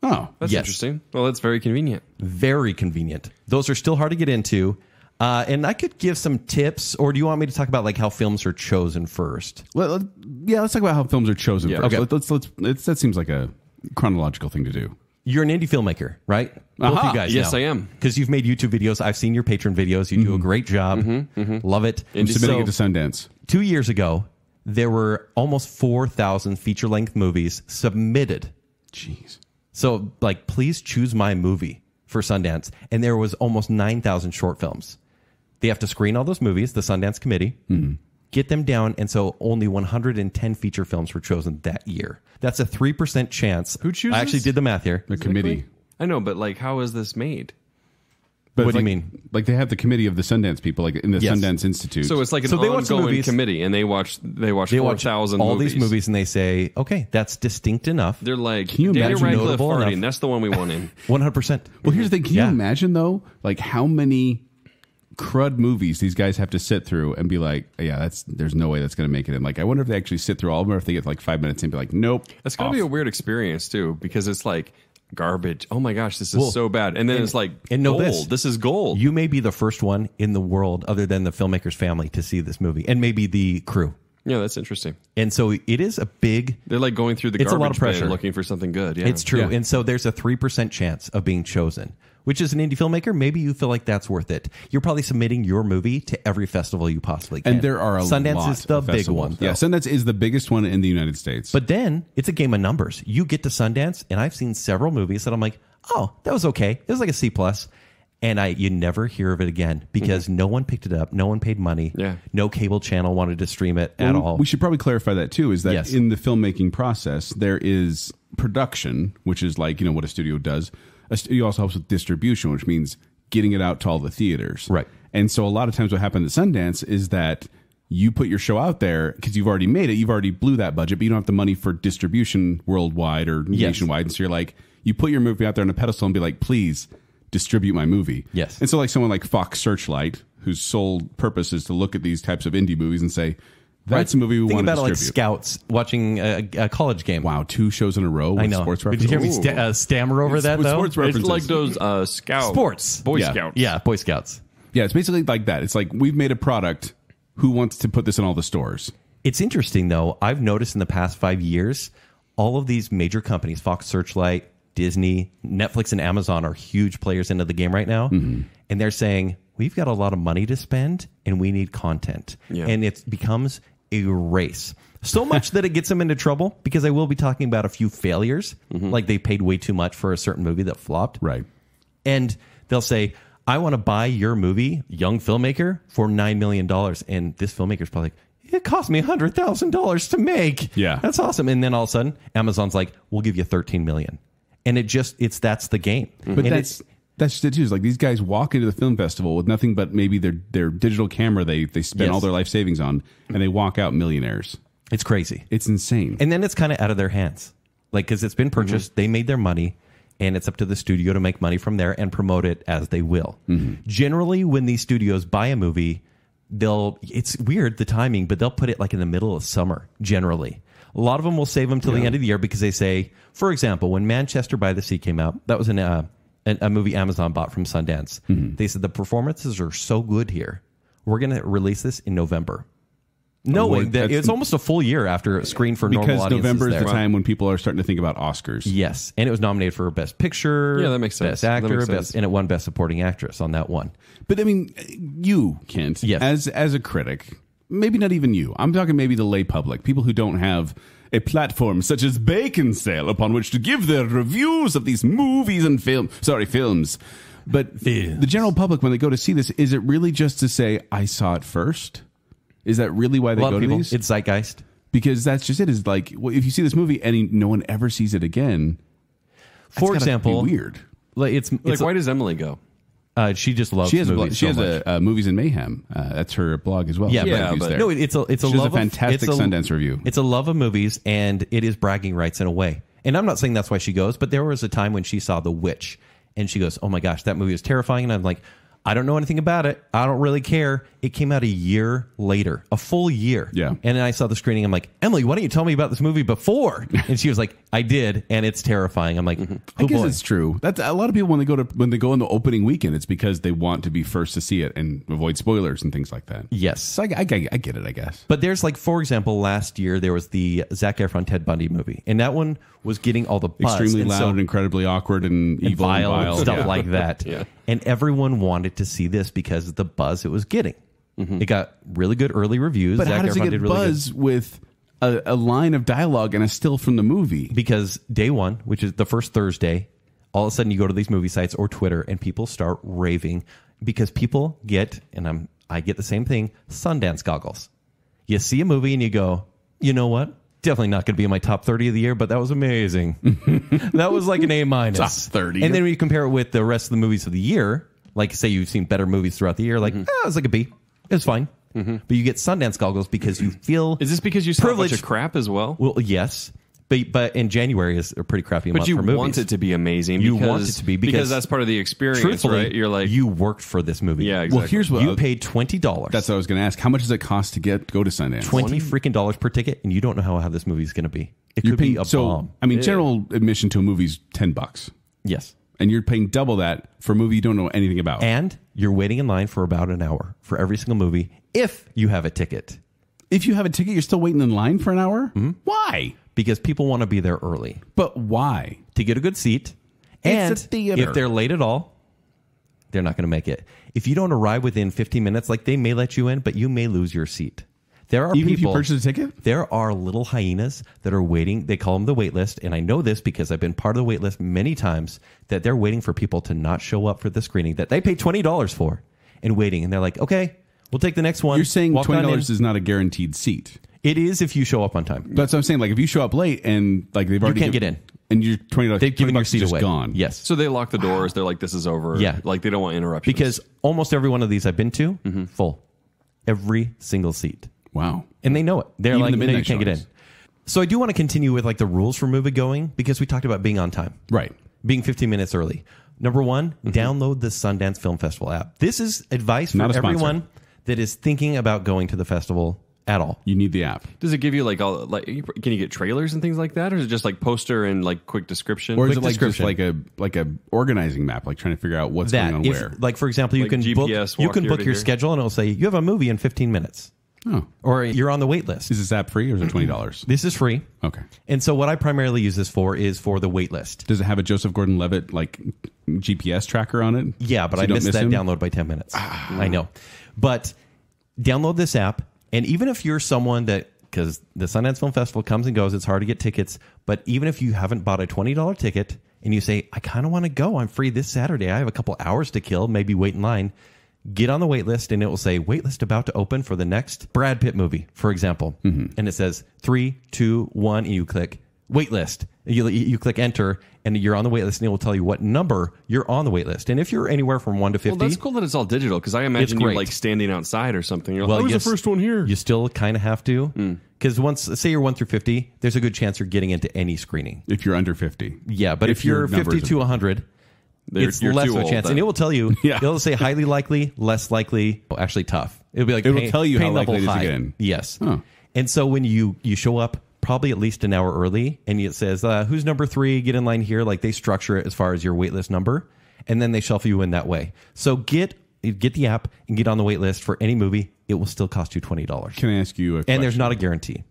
Oh, That's Yes. interesting. Well, that's very convenient. Very convenient. Those are still hard to get into. And I could give some tips, or do you want me to talk about like how films are chosen first? well, yeah. Let's talk about how films are chosen Yeah. first. Okay. Let's that seems like a chronological thing to do. You're an indie filmmaker, right? Both Aha. you guys Yes, know. I am. Because you've made YouTube videos. I've seen your patron videos. You do a great job. Love it. I'm submitting So, it to Sundance. 2 years ago, there were almost 4,000 feature-length movies submitted. Jeez. So, like, please choose my movie for Sundance. And there was almost 9,000 short films. They have to screen all those movies, the Sundance Committee, get them down. And so only 110 feature films were chosen that year. That's a 3% chance. Who chooses? I actually did the math here. The committee. I know, but like, how is this made? But What do you like- mean? Like they have the committee of the Sundance people, like in the Yes. Sundance Institute. So it's like an So they watch the ongoing movies. committee, and they watch They watch 4,000 all movies. these movies and they say, okay, that's distinct enough. They're like, Can you Daniel imagine Radcliffe notable farting. enough? That's the one we want in. 100%. well, here's the thing. Can Yeah. you imagine though, like how many crud movies these guys have to sit through and be like, yeah, there's no way that's going to make it in. Like, I wonder if they actually sit through all of them, or if they get like 5 minutes in and be like, nope. That's going to off. be a weird experience too, because it's like garbage. Oh my gosh, this is Well, so bad. And then it's like, and know gold. this. Is gold. You may be the first one in the world, other than the filmmaker's family, to see this movie, and maybe the crew. Yeah, that's interesting. And so it is a big. They're like going through the It's a garbage lot of pressure. bin looking for something good. Yeah, It's true. Yeah. And so there's a 3% chance of being chosen, which is an indie filmmaker. Maybe you feel like that's worth it. You're probably submitting your movie to every festival you possibly can. And there are a Sundance lot is the of big festivals. one. Yeah, though. Sundance is the biggest one in the United States. But then it's a game of numbers. You get to Sundance, and I've seen several movies that I'm like, oh, that was okay. It was like a C+. And you never hear of it again because no one picked it up. No one paid money. Yeah. No cable channel wanted to stream it at all. We should probably clarify that too, is that Yes. in the filmmaking process, there is production, which is like, what a studio does. A studio also helps with distribution, which means getting it out to all the theaters. Right. And so a lot of times what happened at Sundance is that you put your show out there because you've already made it, you've already blew that budget, but you don't have the money for distribution worldwide or Yes. nationwide. And so you're like, you put your movie out there on a pedestal and be like, please distribute my movie. Yes. And so like someone like Fox Searchlight, whose sole purpose is to look at these types of indie movies and say, that's a movie we Think want to about it like distribute. Scouts watching a college game. Wow, 2 shows in a row with I know. sports Did you hear me references. stammer over that, with though? sports references. It's like those Scouts. Sports. Boy Yeah. Scouts. Yeah, Boy Scouts. Yeah, it's basically like that. It's like we've made a product. Who wants to put this in all the stores? It's interesting, though. I've noticed in the past 5 years, all of these major companies, Fox Searchlight, Disney, Netflix, and Amazon are huge players into the game right now. And they're saying, we've got a lot of money to spend and we need content. Yeah. And it becomes a race. So much that it gets them into trouble because I will be talking about a few failures. Like they paid way too much for a certain movie that flopped. Right. And they'll say, I want to buy your movie, young filmmaker, for $9 million. And this filmmaker's probably like, it cost me $100,000 to make. Yeah. That's awesome. And then all of a sudden, Amazon's like, we'll give you $13 million. And that's the game. But And that's just it too. Is like these guys walk into the film festival with nothing but maybe their digital camera they spend Yes. all their life savings on, and they walk out millionaires. it's crazy. It's insane. And then it's kind of out of their hands. Like, because it's been purchased, they made their money, and it's up to the studio to make money from there and promote it as they will. Generally, when these studios buy a movie, it's weird, the timing, but they'll put it like in the middle of summer, generally. A lot of them will save them till the end of the year because they say, for example, when Manchester by the Sea came out, that was a movie Amazon bought from Sundance. They said the performances are so good here. We're going to release this in November. Knowing that that's- it's almost a full year after it screened for normal because audiences November is there. the time when people are starting to think about Oscars. Yes, and it was nominated for Best Picture. Yeah, that makes sense. Best That Actor, makes sense. and it won Best Supporting Actress on that one. But I mean, you, Kent, Yes. as a critic, maybe not even you. I'm talking maybe the lay public, people who don't have a platform such as Bacon Sale upon which to give their reviews of these movies and films. But the general public, when they go to see this, is it really just to say, I saw it first? Is that really why A they lot go of to people. these? It's zeitgeist. Because that's just it. Is like, well, if you see this movie and no one ever sees it again, For that's gotta example, be weird. like it's Like, why does Emily go? She just loves She has movies. she has so much. a Movies in Mayhem. That's her blog as well. Yeah, She but- reviews there. No, it's a She does love a fantastic Sundance review. It's a love of movies, and it is bragging rights in a way. And I'm not saying that's why she goes, but there was a time when she saw The Witch, and she goes, "Oh my gosh, that movie is terrifying." And I'm like, I don't know anything about it. I don't really care. It came out a year later, a full year. Yeah. And then I saw the screening. I'm like, Emily, why don't you tell me about this movie before? And she was like, I did, and it's terrifying. I'm like, oh I guess boy. it's true. That's a lot of people when they go in the opening weekend. It's because they want to be first to see it and avoid spoilers and things like that. Yes. So I get it. I guess. But there's like, for example, last year there was the Zac Efron Ted Bundy movie, and that one was getting all the buzz. Extremely And loud so- and incredibly awkward and and evil vile and and vile. stuff Yeah. like that. Yeah. And everyone wanted to see this because of the buzz it was getting. It got really good early reviews. But Zac how does it Efron get did really good. buzz with a line of dialogue and a still from the movie? Because day one, which is the first Thursday, all of a sudden you go to these movie sites or Twitter and people start raving because people get, and I get the same thing, Sundance goggles. You see a movie and you go, you know what? Definitely not going to be in my top 30 of the year, but that was amazing. That was like an A minus. Top 30. And then when you compare it with the rest of the movies of the year, like say you've seen better movies throughout the year, like, it was like a B. It was fine. But you get Sundance goggles because you feel Is this because you saw a bunch privileged. of crap as well? Well, yes. But in January is a pretty crappy month But you for movies. want it to be amazing. You because, want it to be because that's part of the experience, Truthfully, right? You're like, you worked for this movie. yeah, exactly. Well, here's what You paid $20. that's what I was going to ask. How much does it cost to go to Sundance? $20 freaking dollars per ticket, and you don't know how this movie is going to be. It You're could be paying, a bomb. I mean, general admission to a movie's $10, Yes. and you're paying double that for a movie you don't know anything about. And you're waiting in line for about an hour for every single movie if you have a ticket. If you have a ticket, you're still waiting in line for an hour. Mm-hmm. Why? Because people want to be there early But why? to get a good seat. It's And a theater. if they're late at all, they're not going to make it. If you don't arrive within 15 minutes, like they may let you in, but you may lose your seat. There are Even if you people, purchase a ticket? there are little hyenas that are waiting. They call them the wait list. And I know this because I've been part of the wait list many times, that they're waiting for people to not show up for the screening that they paid $20 for and waiting. And they're like, okay, we'll take the next one. You're saying Walk on in. $20 is not a guaranteed seat. It is if you show up on time. That's what I'm saying. Like if you show up late and like they've already can't get in. and you're $20, They've given your $20 seat just away. gone. Yes. so they lock the doors. They're like, this is over. Yeah. Like they don't want interruptions. Because almost every one of these I've been to, full. Every single seat. Wow. And they know it. They're Even like, the no, you midnight can't get in. showings. So I do want to continue with like the rules for movie going because we talked about being on time. Right. Being 15 minutes early. Number one, download the Sundance Film Festival app. This is advice for Not a sponsor. everyone that is thinking about going to the festival at all. You need the app. does it give you like all like? Can you get trailers and things like that, or is it just like poster and like quick description? Or is Quick it like just description. like a organizing map, like trying to figure out what's That going on if, where? like for example, you Like can GPS book you walk can here book to your here? schedule and it'll say you have a movie in 15 minutes, Oh. or you're on the wait list. Is this app free or is it $20? This is free. Okay. And so what I primarily use this for is for the wait list. Does it have a Joseph Gordon-Levitt like GPS tracker on it? Yeah, but So I you don't missed miss that him? download by 10 minutes. I know. But download this app. And even if you're someone that, because the Sundance Film Festival comes and goes, it's hard to get tickets. But even if you haven't bought a $20 ticket and you say, I kind of want to go, I'm free this Saturday, I have a couple hours to kill, maybe wait in line, get on the wait list and it will say, wait list about to open for the next Brad Pitt movie, for example. And it says 3, 2, 1, and you click wait list. You click enter and you're on the wait list and it will tell you what number you're on the wait list. And if you're anywhere from 1 to 50, well, that's cool that it's all digital because I imagine you're great. like standing outside or something. You're like, well, I was yes, the first one here. You still kind of have to. Because once, say you're 1 through 50, there's a good chance you're getting into any screening. If you're under 50. Yeah, but if your you're number 50 is- to 100, it's you're less too of a old chance. then. And it will tell you, Yeah. it'll say highly likely, less likely, actually tough. It'll be like It will tell you how pain level likely it is to high. get in. Yes. Huh. And so when you show up probably at least an hour early and it says, who's number 3, get in line here, like they structure it as far as your wait list number, and then they shuffle you in that way. So get the app and get on the wait list for any movie. It will still cost you $20. Can I ask you a question? And there's not a guarantee.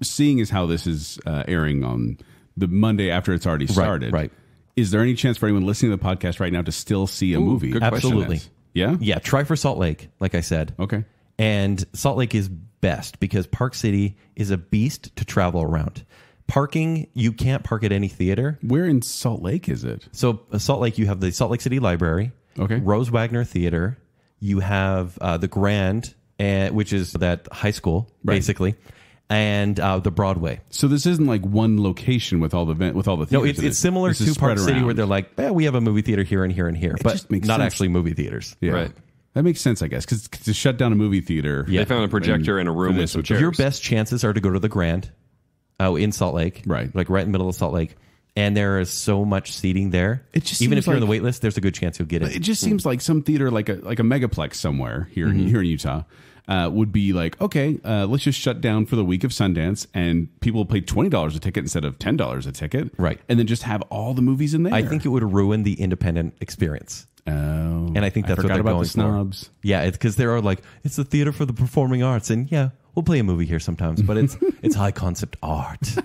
Seeing as how this is airing on the Monday after it's already started, right. Is there any chance for anyone listening to the podcast right now to still see a movie? good question. Absolutely. Yeah? Yeah, try for Salt Lake, like I said. Okay. And Salt Lake is best because Park City is a beast to travel around. Parking, you can't park at any theater. Where in Salt Lake is it? So Salt Lake, you have the Salt Lake City Library, Okay. Rose Wagner Theater. You have the Grand, which is that high school, Right. basically. and the Broadway. So this isn't like one location with all the theaters. No, it's in it. similar This is to Park spread City, around. where they're like, we have a movie theater here and here and here, but just makes not sense. actually movie theaters. Yeah. Right. That makes sense, I guess, because to shut down a movie theater, Yeah. They found a projector in a room with some chairs. Your best chances are to go to the Grand in Salt Lake. Right. Like right in the middle of Salt Lake. And there is so much seating there. It just even seems if you're on the like- wait list, there's a good chance you'll get It it. just seems like some theater, like a megaplex somewhere here in Utah, would be like, okay, let's just shut down for the week of Sundance, and people will pay $20 a ticket instead of $10 a ticket, Right. And then just have all the movies in there. I think it would ruin the independent experience. Oh, And I think that's what forgot they're about going the snobs. for. Yeah, it's because they're like, it's the theater for the performing arts, and yeah, we'll play a movie here sometimes, but it's high concept art.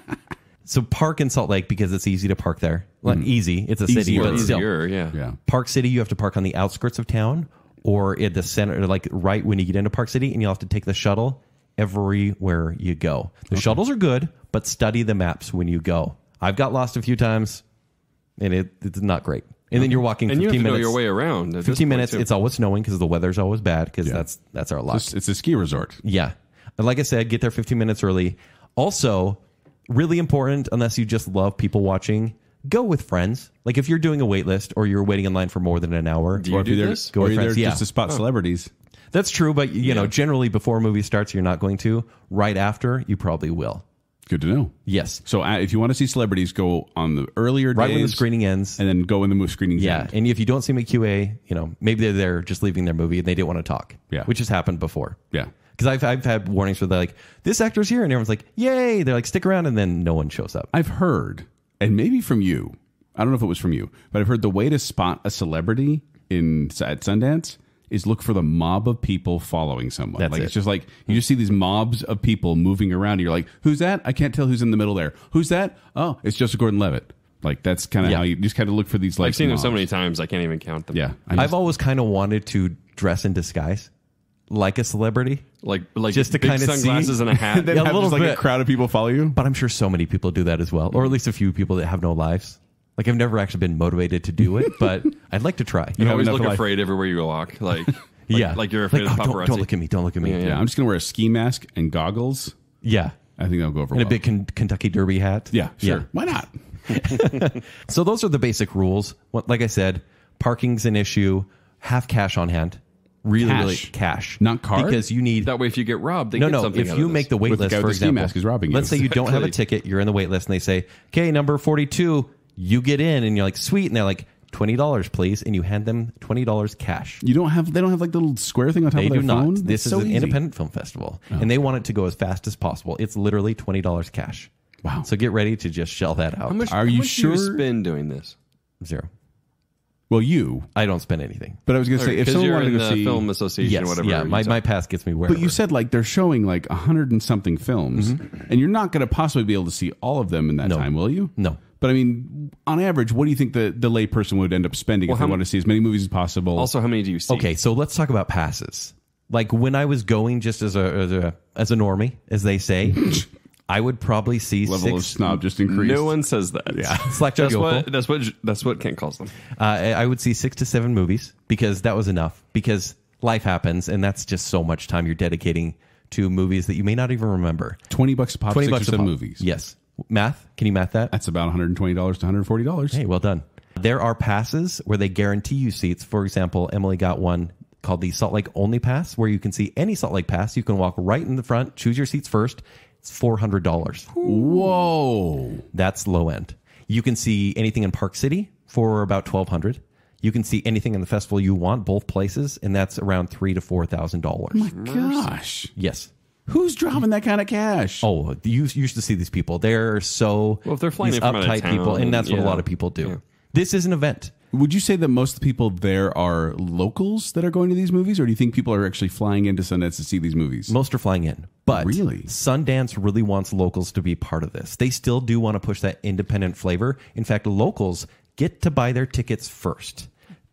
So park in Salt Lake because it's easy to park there. Well, easy, it's a city, Easier. but still. Easier, yeah. Yeah. Park City, you have to park on the outskirts of town or at the center, like right when you get into Park City, and you'll have to take the shuttle everywhere you go. The shuttles are good, but study the maps when you go. I've got lost a few times, and it's not great. And then you're walking And 15 you have to minutes. know your way around. at this 15 point, minutes. too. It's always snowing because the weather's always bad because Yeah. that's our luck. It's a ski resort. Yeah. And like I said, get there 15 minutes early. Also, really important, unless you just love people watching, go with friends. Like if you're doing a wait list or you're waiting in line for more than an hour. Do you Or if do you're this? Go or with you're there friends, yeah. just to spot celebrities. That's true, but you know, generally before a movie starts, you're not going to. Right after, you probably will. Good to know. Yes. So if you want to see celebrities, go on the earlier Right days, when the screening ends. and then go when the movie screenings Yeah. end. And if you don't see them at QA, you know, maybe they're there just leaving their movie and they didn't want to talk. Yeah. Which has happened before. Yeah. Because I've had warnings where they're like, this actor's here. And everyone's like, yay. They're like, stick around. And then no one shows up. I've heard, and maybe from you, I don't know if it was from you, but I've heard the way to spot a celebrity at Sundance is look for the mob of people following someone. That's like it. it's just like you just see these mobs of people moving around. And you're like, who's that? I can't tell who's in the middle there. Who's that? Oh, it's Joseph Gordon-Levitt. Like that's kind of Yeah. how you just kind of look for these. Like I've seen them so mobs. many times, I can't even count them. Yeah, I've always kind of wanted to dress in disguise like a celebrity. Like Just to big kinda see. sunglasses and a hat. then Yeah, a have little just like a bit. crowd of people follow you. But I'm sure so many people do that as well. Or at least a few people that have no lives. Like I've never actually been motivated to do it, but I'd like to try. You have always enough look life. afraid everywhere you walk. Like you're afraid of oh, paparazzi. don't look at me. Don't look at me. Yeah, Yeah, I'm just gonna wear a ski mask and goggles. Yeah. I think that'll go over And a well. big Kentucky Derby hat. Yeah, sure. Why not? So those are the basic rules. Like I said, parking's an issue. Have cash on hand. Really, Cash. really cash. Not card? Because you need... That way, if you get robbed, they No, get no. something If out you of make this. the wait With the list, guy for with the ski example, mask is robbing you. let's say you don't have a Exactly. ticket, you're in the wait list, and they say, okay, number 42, you get in, and you're like, sweet, and they're like, $20, please, and you hand them $20 cash. They don't have like the little square thing on top They of their do not. phone. This That's is so an easy. independent film festival, and they want it to go as fast as possible. It's literally $20 cash. Wow. So get ready to just shell that out. How much, Are how you much do you sure? spend doing this? Zero. Well, you. I don't spend anything. But I was going to say, if Because someone you're wanted in to the see film association, Yes, or whatever. yeah. My Utah. pass gets me wherever. But you said like they're showing like 100 and something films, and you're not going to possibly be able to see all of them in that No. time, will you? No. But I mean, on average, what do you think the lay person would end up spending if they how want to see as many movies as possible? Also, how many do you see? Okay, so let's talk about passes. Like when I was going just as a normie, as they say, I would probably see level of 6. snob just increased. No one says that. Yeah. Slackjaw That's what Kent calls them. I would see 6 to 7 movies because that was enough. Because life happens, and that's just so much time you're dedicating to movies that you may not even remember. $20 a pop, 20 6 bucks or a 7 pop. movies. Yes. Math? Can you math that? That's about $120 to $140. Hey, well done. There are passes where they guarantee you seats. For example, Emily got one called the Salt Lake Only Pass, where you can see any Salt Lake pass. You can walk right in the front, choose your seats first. It's $400. Whoa. That's low end. You can see anything in Park City for about $1,200. You can see anything in the festival you want, both places, and that's around $3,000 to $4,000. Gosh. Yes. Who's dropping that kind of cash? Oh, you used to see these people. They're so Well, if they're flying these in from out of uptight town, people, and that's what a yeah. lot of people do. Yeah. This is an event. Would you say that most of the people there are locals that are going to these movies, or do you think people are actually flying into Sundance to see these movies? Most are flying in, but Really? Sundance really wants locals to be part of this. They still do want to push that independent flavor. In fact, locals get to buy their tickets first.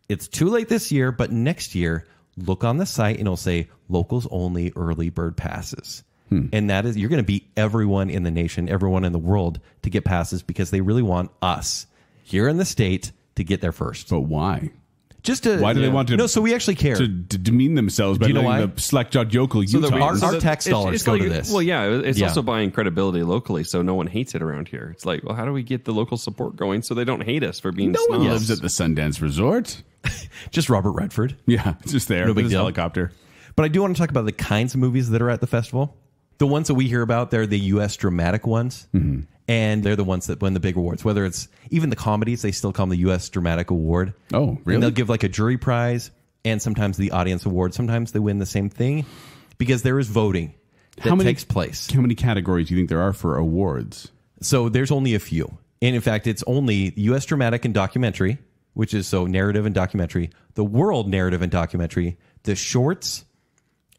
It's too late this year, but next year, look on the site and it'll say locals only early bird passes. And that is, you're going to beat everyone in the nation, everyone in the world to get passes because they really want us here in the state to get there first. But why? Just to Why do they want to? No, so we actually care. to demean themselves by Do you know letting why? the slack-jawed yokel So the Utahns. reason- Our tax dollars it's go to like- this. Well, yeah, it's Yeah. also buying credibility locally, so no one hates it around here. It's like, well, how do we get the local support going so they don't hate us for being no one snobs? lives at the Sundance Resort. Just Robert Redford. Yeah, it's just there. No big with his deal. helicopter. But I do want to talk about the kinds of movies that are at the festival. The ones that we hear about, they're the U.S. dramatic ones. Mm-hmm. And they're the ones that win the big awards. Whether it's even the comedies, they still call them the U.S. Dramatic Award. Oh, really? And they'll give like a jury prize and sometimes the audience award. Sometimes they win the same thing because there is voting that takes place. How many categories do you think there are for awards? So there's only a few. And in fact, it's only U.S. Dramatic and Documentary, which is so narrative and documentary, the World Narrative and Documentary, the shorts,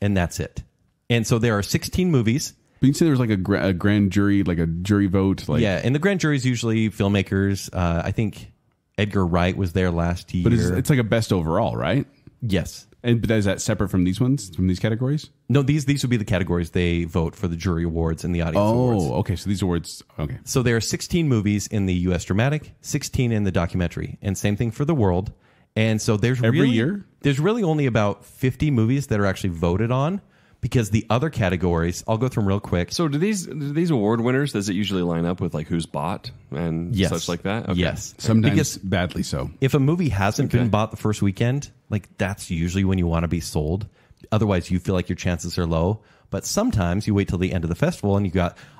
and that's it. And so there are 16 movies. But you say there's like a grand jury, like a jury vote. Like, Yeah, and the grand jury is usually filmmakers. I think Edgar Wright was there last year. but it's like a best overall, right? Yes. But is that separate from these ones, from these categories? No, these would be the categories they vote for the jury awards and the audience awards. Oh, okay. So these awards, okay. So there are 16 movies in the U.S. Dramatic, 16 in the documentary, and same thing for the World. And so there's Every really, year? there's really only about 50 movies that are actually voted on because the other categories, I'll go through them real quick. So do these award winners, does it usually line up with like who's bought and Yes. such like that? Okay. Yes. Sometimes Because badly so. if a movie hasn't been Okay. bought the first weekend, like that's usually when you want to be sold. Otherwise, you feel like your chances are low. But sometimes you wait till the end of the festival and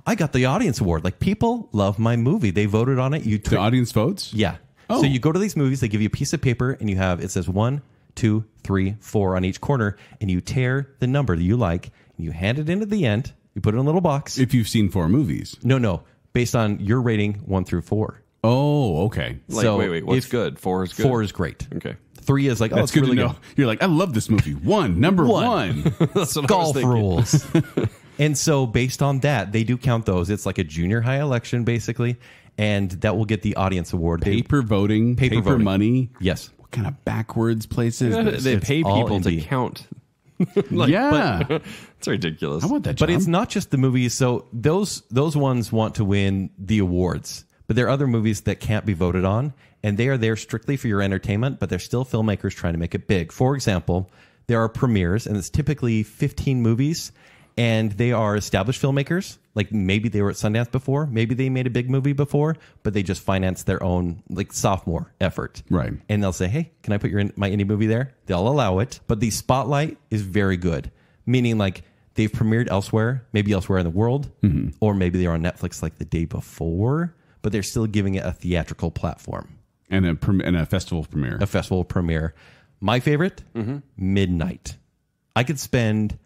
I got the audience award. Like people love my movie. They voted on it. The audience votes? Yeah. Oh. So you go to these movies, they give you a piece of paper and it says 1, 2, 3, 4 on each corner, and you tear the number that you like, and you hand it in at the end, you put it in a little box. If you've seen 4 movies. No, based on your rating 1 through 4. Oh, okay. Like, So wait, what's if- good? 4 is good. 4 is great. Okay. 3 is like, oh, That's it's good really to know. good. You're like, I love this movie. Number one. That's what I was Golf thinking. rules. And so based on that, they do count those. It's like a junior high election, basically, and that will get the audience award. Paper voting, paper voting. money. Yes. What kind of backwards place is this? They It's pay all people to indie. count. Yeah. It's ridiculous. I want that job. But it's not just the movies. So those ones want to win the awards, but there are other movies that can't be voted on, and they are there strictly for your entertainment. But they're still filmmakers trying to make it big. For example, there are premieres, and it's typically 15 movies, and they are established filmmakers. Like maybe they were at Sundance before, maybe they made a big movie before, but they just financed their own like sophomore effort. Right. And they'll say, hey, can I put my indie movie there? They'll allow it. But the spotlight is very good, meaning like they've premiered elsewhere, maybe elsewhere in the world, or maybe they're on Netflix like the day before, but they're still giving it a theatrical platform, and a festival premiere. a festival premiere. My favorite, Midnight. I could spend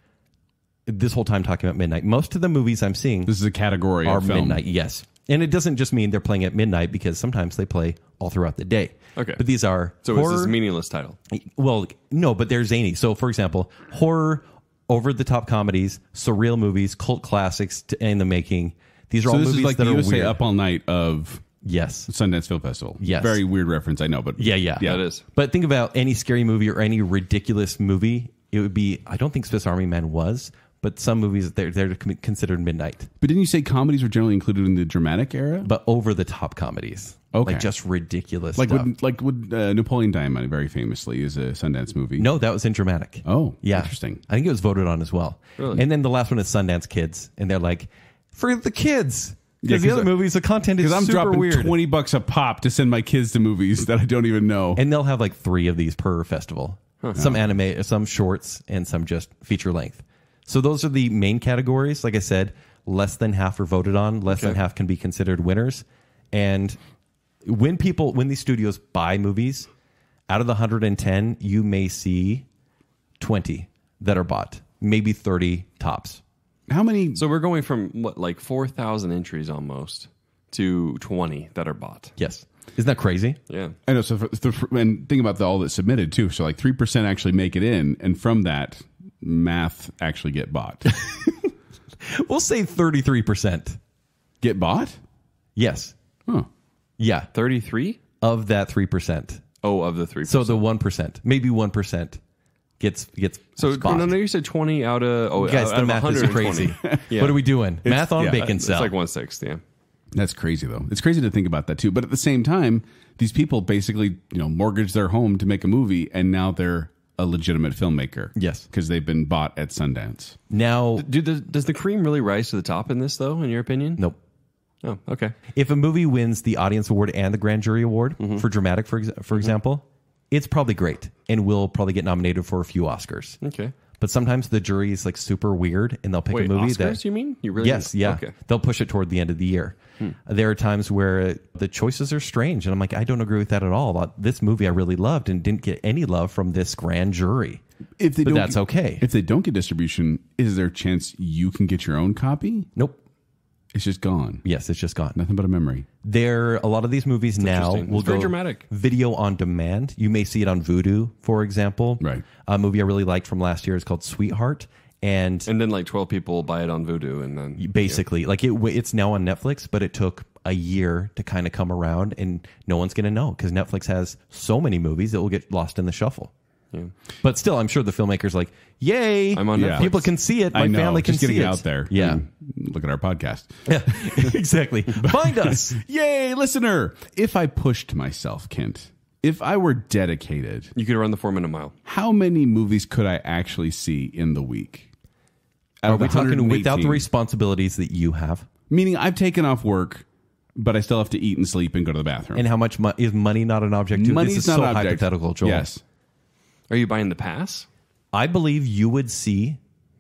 this whole time talking about Midnight. Most of the movies I'm seeing This is a category are of film. midnight, yes. And it doesn't just mean they're playing at midnight because sometimes they play all throughout the day. Okay. But these are So horror. it's this meaningless title. Well, no, but they're zany. So, for example, horror, over-the-top comedies, surreal movies, cult classics in the making. These are So all this movies is like that the are USA weird. Up All Night of Yes. Sundance Film Festival. Yes. Very weird reference, I know, but Yeah. That is. But think about any scary movie or any ridiculous movie. It would be, I don't think Swiss Army Man was, but some movies, they're considered midnight. But didn't you say comedies were generally included in the dramatic era? But over-the-top comedies. Okay. Like just ridiculous like stuff. would Napoleon Dynamite very famously is a Sundance movie. No, that was in dramatic. Oh, yeah. interesting. I think it was voted on as well. Really? And then the last one is Sundance Kids, and they're like, for the kids. Yeah, Because the 'cause other movies, the content is Because I'm super dropping weird. $20 a pop to send my kids to movies that I don't even know. And they'll have like 3 of these per festival. Some anime, some shorts, and some just feature length. So those are the main categories. Like I said, less than half are voted on. Less than half can be considered winners. And when these studios buy movies, out of the 110, you may see 20 that are bought, maybe 30 tops. How many? So we're going from what, like 4,000 entries almost to 20 that are bought. Yes. Isn't that crazy? Yeah. I know. So, and think about all that's submitted too. So, like 3% actually make it in, and from that, math actually get bought. We'll say 33%. Get bought? Yes. Huh. Yeah. 33? Of that 3%. Oh, of the 3%. So the 1%, maybe 1% gets So spot. no, you said 20 out of Guys, out the of math is 120. crazy. Yeah. What are we doing? Math on yeah, Bacon It's Cell. like 1/6. Yeah. That's crazy, though. It's crazy to think about that, too. But at the same time, these people basically, mortgaged their home to make a movie, and now they're a legitimate filmmaker. Yes. Because they've been bought at Sundance. Now, Does the cream really rise to the top in this, though, in your opinion? nope. Oh, okay. If a movie wins the Audience Award and the Grand Jury Award for dramatic, for example, it's probably great and will probably get nominated for a few Oscars. Okay. But sometimes the jury is like super weird, and they'll pick Wait, a movie Oscars, you mean? You really? Yes, yeah. Okay. They'll push it toward the end of the year. There are times where the choices are strange, and I'm like, I don't agree with that at all. This movie I really loved and didn't get any love from this grand jury. But that's okay. If they don't get distribution, is there a chance you can get your own copy? Nope. It's just gone. Yes, it's just gone. Nothing but a memory. A lot of these movies now interesting. will It's very go dramatic. video on demand. You may see it on Vudu, for example. Right. A movie I really liked from last year is called Sweetheart. And then like 12 people buy it on Vudu, and then basically, like it's now on Netflix, but it took a year to kind of come around, and no one's going to know because Netflix has so many movies that will get lost in the shuffle. Yeah. But still, I'm sure the filmmaker's like, yay, I'm on Netflix. people can see it. My family can just see getting it. out there. Yeah. And look at our podcast. Yeah, exactly. Find us. Yay, listener. If I pushed myself, Kent, if I were dedicated, you could run the 4-minute mile. how many movies could I actually see in the week? Out Are of the we talking without the 118? responsibilities that you have? Meaning I've taken off work, but I still have to eat and sleep and go to the bathroom. And how much is money not an object too? Money's This is not so an object. hypothetical, Joel. Yes. Are you buying the pass? I believe you would see.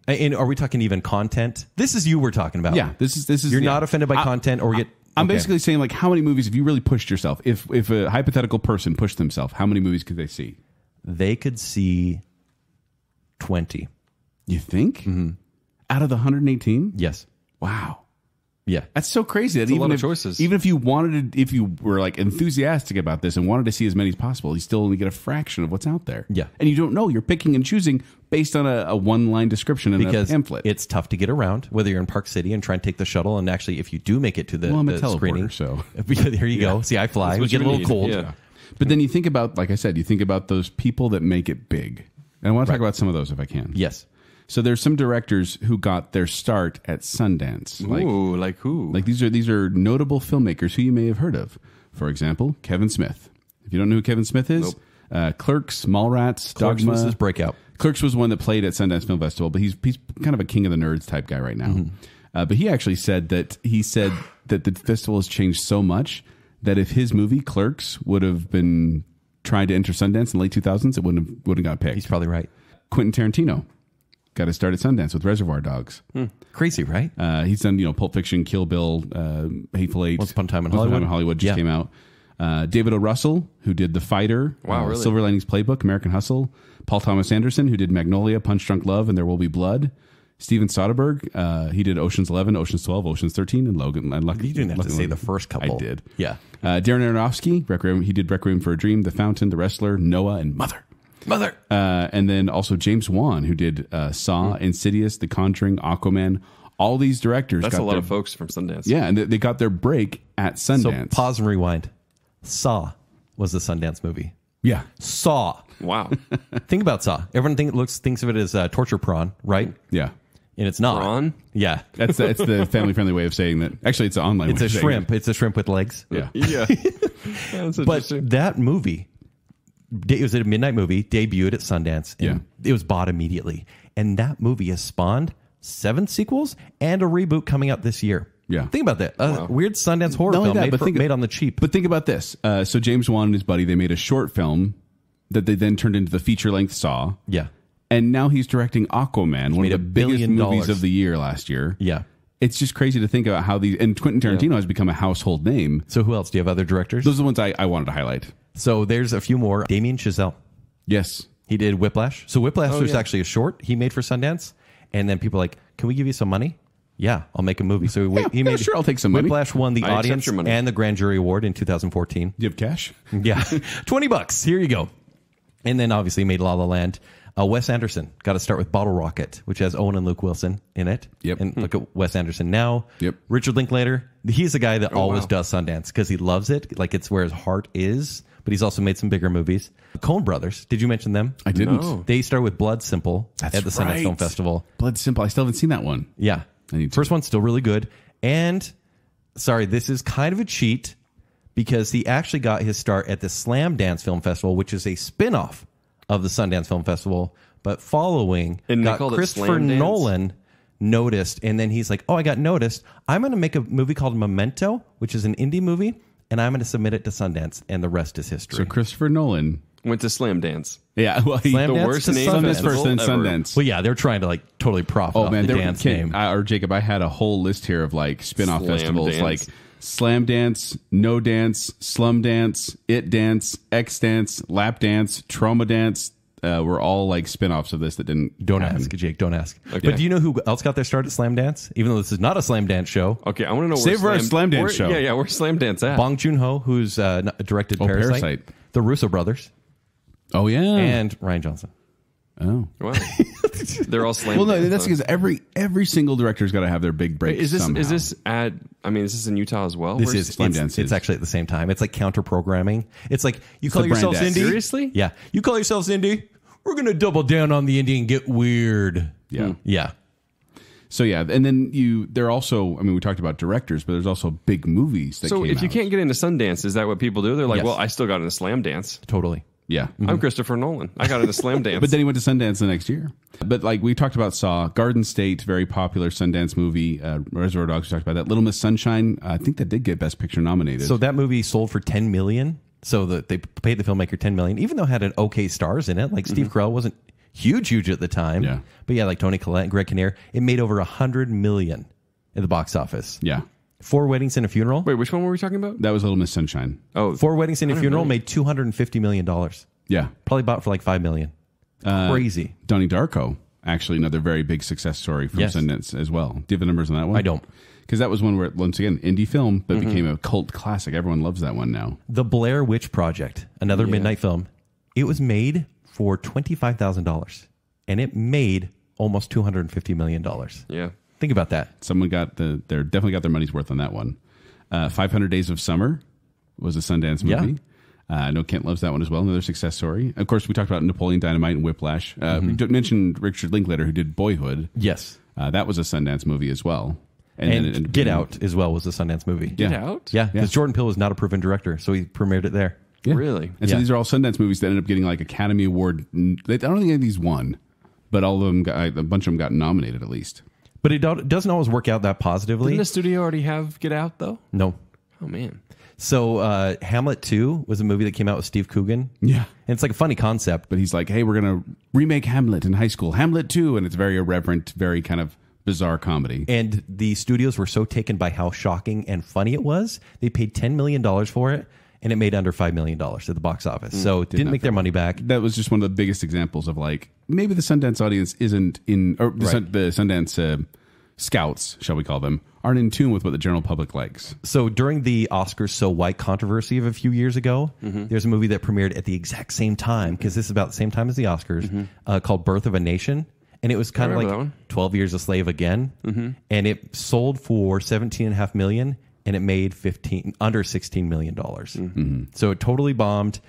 And are we talking even content? This is you we're talking about. Yeah. This is. You're yeah. not offended by content or get. I'm okay. basically saying, like, how many movies, if you really pushed yourself, if a hypothetical person pushed themselves, how many movies could they see? They could see 20. You think? Mm-hmm. Out of the 118? Yes. Wow. Yeah. That's so crazy. That a even lot of if, choices. Even if you wanted to, if you were like enthusiastic about this and wanted to see as many as possible, you still only get a fraction of what's out there. Yeah. And you don't know. You're picking and choosing based on a one-line description in Because a pamphlet. it's tough to get around, whether you're in Park City and try and take the shuttle. And actually, if you do make it to the, Well, I'm a the teleporter, screening, so. there you go. See, I fly. That's We what get a you little need. cold. Yeah. But then you think about, like I said, you think about those people that make it big. And I want to talk about some of those if I can. Yes. So there's some directors who got their start at Sundance. Ooh, like who? Like these are notable filmmakers who you may have heard of. For example, Kevin Smith. If you don't know who Kevin Smith is, Clerks, Mallrats, Clerks Dogma. was his breakout. Clerks was one that played at Sundance Film Festival, but he's kind of a king of the nerds type guy right now. Mm-hmm. But he actually said that the festival has changed so much that if his movie Clerks would have been trying to enter Sundance in the late 2000s, it wouldn't have got picked. He's probably right. Quentin Tarantino got to start at Sundance with Reservoir Dogs. Crazy, right? He's done, Pulp Fiction, Kill Bill, Hateful Eight. Once Upon a Time in Once Upon a Hollywood. Hollywood just Yeah. came out. David O. Russell, who did The Fighter, Wow, really? Silver Linings Playbook, American Hustle. Paul Thomas Anderson, who did Magnolia, Punch Drunk Love, and There Will Be Blood. Steven Soderbergh, he did Ocean's 11, Ocean's 12, Ocean's 13, and Logan. You didn't have to say the first couple. I did. Yeah. Darren Aronofsky, Requiem, he did Requiem for a Dream, The Fountain, The Wrestler, Noah, and Mother. And then also James Wan, who did Saw, Insidious, The Conjuring, Aquaman. All these directors That's got a lot their, of folks from Sundance. Yeah, and they got their break at So Sundance. pause and rewind. Saw was the Sundance movie. Yeah. Saw. Wow. Think about Saw. Everyone thinks of it as torture prawn, right? Yeah. And it's not. Prawn? Yeah. That's the family friendly way of saying that. Actually, it's an online It's way a of saying shrimp. it. It's a shrimp with legs. Yeah. Yeah. That's But interesting. that movie, it was a midnight movie, debuted at Sundance, and Yeah. it was bought immediately. And that movie has spawned 7 sequels and a reboot coming out this year. Yeah. Think about that. A weird Sundance horror Not only film that, made on the cheap. But think about this. So James Wan and his buddy, they made a short film that they then turned into the feature-length Saw. Yeah. And now he's directing Aquaman, one made of the $1 biggest billion. movies of the year last year. Yeah. It's just crazy to think about how these... And Quentin Tarantino has become a household name. So who else? Do you have other directors? Those are the ones I wanted to highlight. So there's a few more. Damien Chazelle. Yes. He did Whiplash. So Whiplash was actually a short he made for Sundance. And then people were like, can we give you some money? Yeah, I'll make a movie. So he made sure, I'll take some money. Whiplash won the I accept audience your money. and the Grand Jury Award in 2014. Do you have cash? Yeah, $20. Here you go. And then obviously made La La Land. Wes Anderson got to start with Bottle Rocket, which has Owen and Luke Wilson in it. Yep. And look at Wes Anderson now. Yep. Richard Linklater. He's a guy that always wow. does Sundance because he loves it. Like it's where his heart is. But he's also made some bigger movies. Coen Brothers. Did you mention them? I didn't. No. They started with Blood Simple That's at the Sundance right. Film Festival. Blood Simple. I still haven't seen that one. Yeah. I need to. First one's still really good. And sorry, this is kind of a cheat because he actually got his start at the Slam Dance Film Festival, which is a spin-off of the Sundance Film Festival, but following And they got called it Christopher Slam Dance? Nolan noticed, and then he's like, oh, I got noticed. I'm going to make a movie called Memento, which is an indie movie, and I'm going to submit it to Sundance, and the rest is history. So Christopher Nolan. Went to Slam Dance. Yeah, well, Slam The Dance worst to name Sundance. Sundance first, then ever. Sundance. Well, yeah, they're trying to like totally profit Oh off man, the there dance Ken, name. or Jacob, I had a whole list here of like spin-off Slam festivals, Dance. like Slam Dance, No Dance, Slum Dance, It Dance, X Dance, Lap Dance, Trauma Dance. Were all like spin-offs of this that didn't. Don't happen. ask, Jake. Don't ask. Okay. But do you know who else got their start at Slam Dance? Even though this is not a Slam Dance show. Okay, I want to know Save where our Slam Dance show. Yeah, where's Slam Dance at? Bong Joon-ho, who's directed Parasite, Parasite. the Russo brothers, Oh yeah. and Ryan Johnson. Oh. Wow. They're all Slam Well, no, Dance. that's huh? because every single director's got to have their big break. Is this somehow. is this at? I mean, is this in Utah as well? This Where's- is Slam it's, Dance it's is. actually at the same time. It's like counter programming. It's like you call the brand yourselves X. indie. Seriously? Yeah. You call yourselves indie. We're gonna double down on the indie and get weird. Yeah. Yeah. So yeah, and then they're also. I mean, we talked about directors, but there's also big movies that. So came if you out. can't get into Sundance, is that what people do? They're like, Yes. well, I still got into Slam Dance. Totally. yeah. I'm Christopher Nolan. I got into Slam Dance. But then he went to Sundance the next year. But like we talked about Saw, Garden State, very popular Sundance movie. Reservoir Dogs, we talked about that. Little Miss Sunshine, I think that did get Best Picture nominated. So that movie sold for $10 million. So that they paid the filmmaker $10 million, even though it had an okay stars in it. Like Steve Carell wasn't huge at the time. Yeah. But yeah, like Toni Collette and Greg Kinnear, it made over $100 million at the box office. yeah, 4 Weddings and a Funeral. wait, which one were we talking about? that was Little Miss Sunshine. Oh, 4 Weddings and a Funeral million. made $250 million. Yeah, Probably bought for like $5 million. Crazy. Donnie Darko, actually another very big success story from Yes. Sundance as well. Do you have the numbers on that one? I don't. Because that was one where, once again, indie film, but became a cult classic. Everyone loves that one now. The Blair Witch Project, another midnight film. It was made for $25,000 and it made almost $250 million. yeah. Think about that. Someone they're definitely got their money's worth on that one. 500 Days of Summer was a Sundance movie. Yeah. I know Kent loves that one as well. Another success story. Of course, we talked about Napoleon Dynamite and Whiplash. We mentioned Richard Linklater, who did Boyhood. Yes. That was a Sundance movie as well. And then it ended up Get being- Out as well was a Sundance movie. Get Yeah. Out? Yeah, because Jordan Peele was not a proven director, so he premiered it there. Yeah. Really? And so Yeah. these are all Sundance movies that ended up getting like Academy Award. I don't think any of these won, but all of them a bunch of them got nominated at least. But it doesn't always work out that positively. Didn't the studio already have Get Out, though? No. Oh, man. So Hamlet 2 was a movie that came out with Steve Coogan. Yeah. And it's like a funny concept. But he's like, hey, we're going to remake Hamlet in high school. Hamlet 2. And it's very irreverent, very kind of bizarre comedy. And the studios were so taken by how shocking and funny it was, they paid $10 million for it, and it made under $5 million at the box office. So it didn't not make their money back. That was just one of the biggest examples of like, maybe the Sundance audience isn't in, or the, Right. the Sundance scouts, shall we call them, aren't in tune with what the general public likes. So during the Oscars So White controversy of a few years ago, there's a movie that premiered at the exact same time, because this is about the same time as the Oscars, called Birth of a Nation. And it was kind of remember like that one. 12 Years a Slave again. And it sold for $17.5 million, and it made under $16 million. So it totally bombed.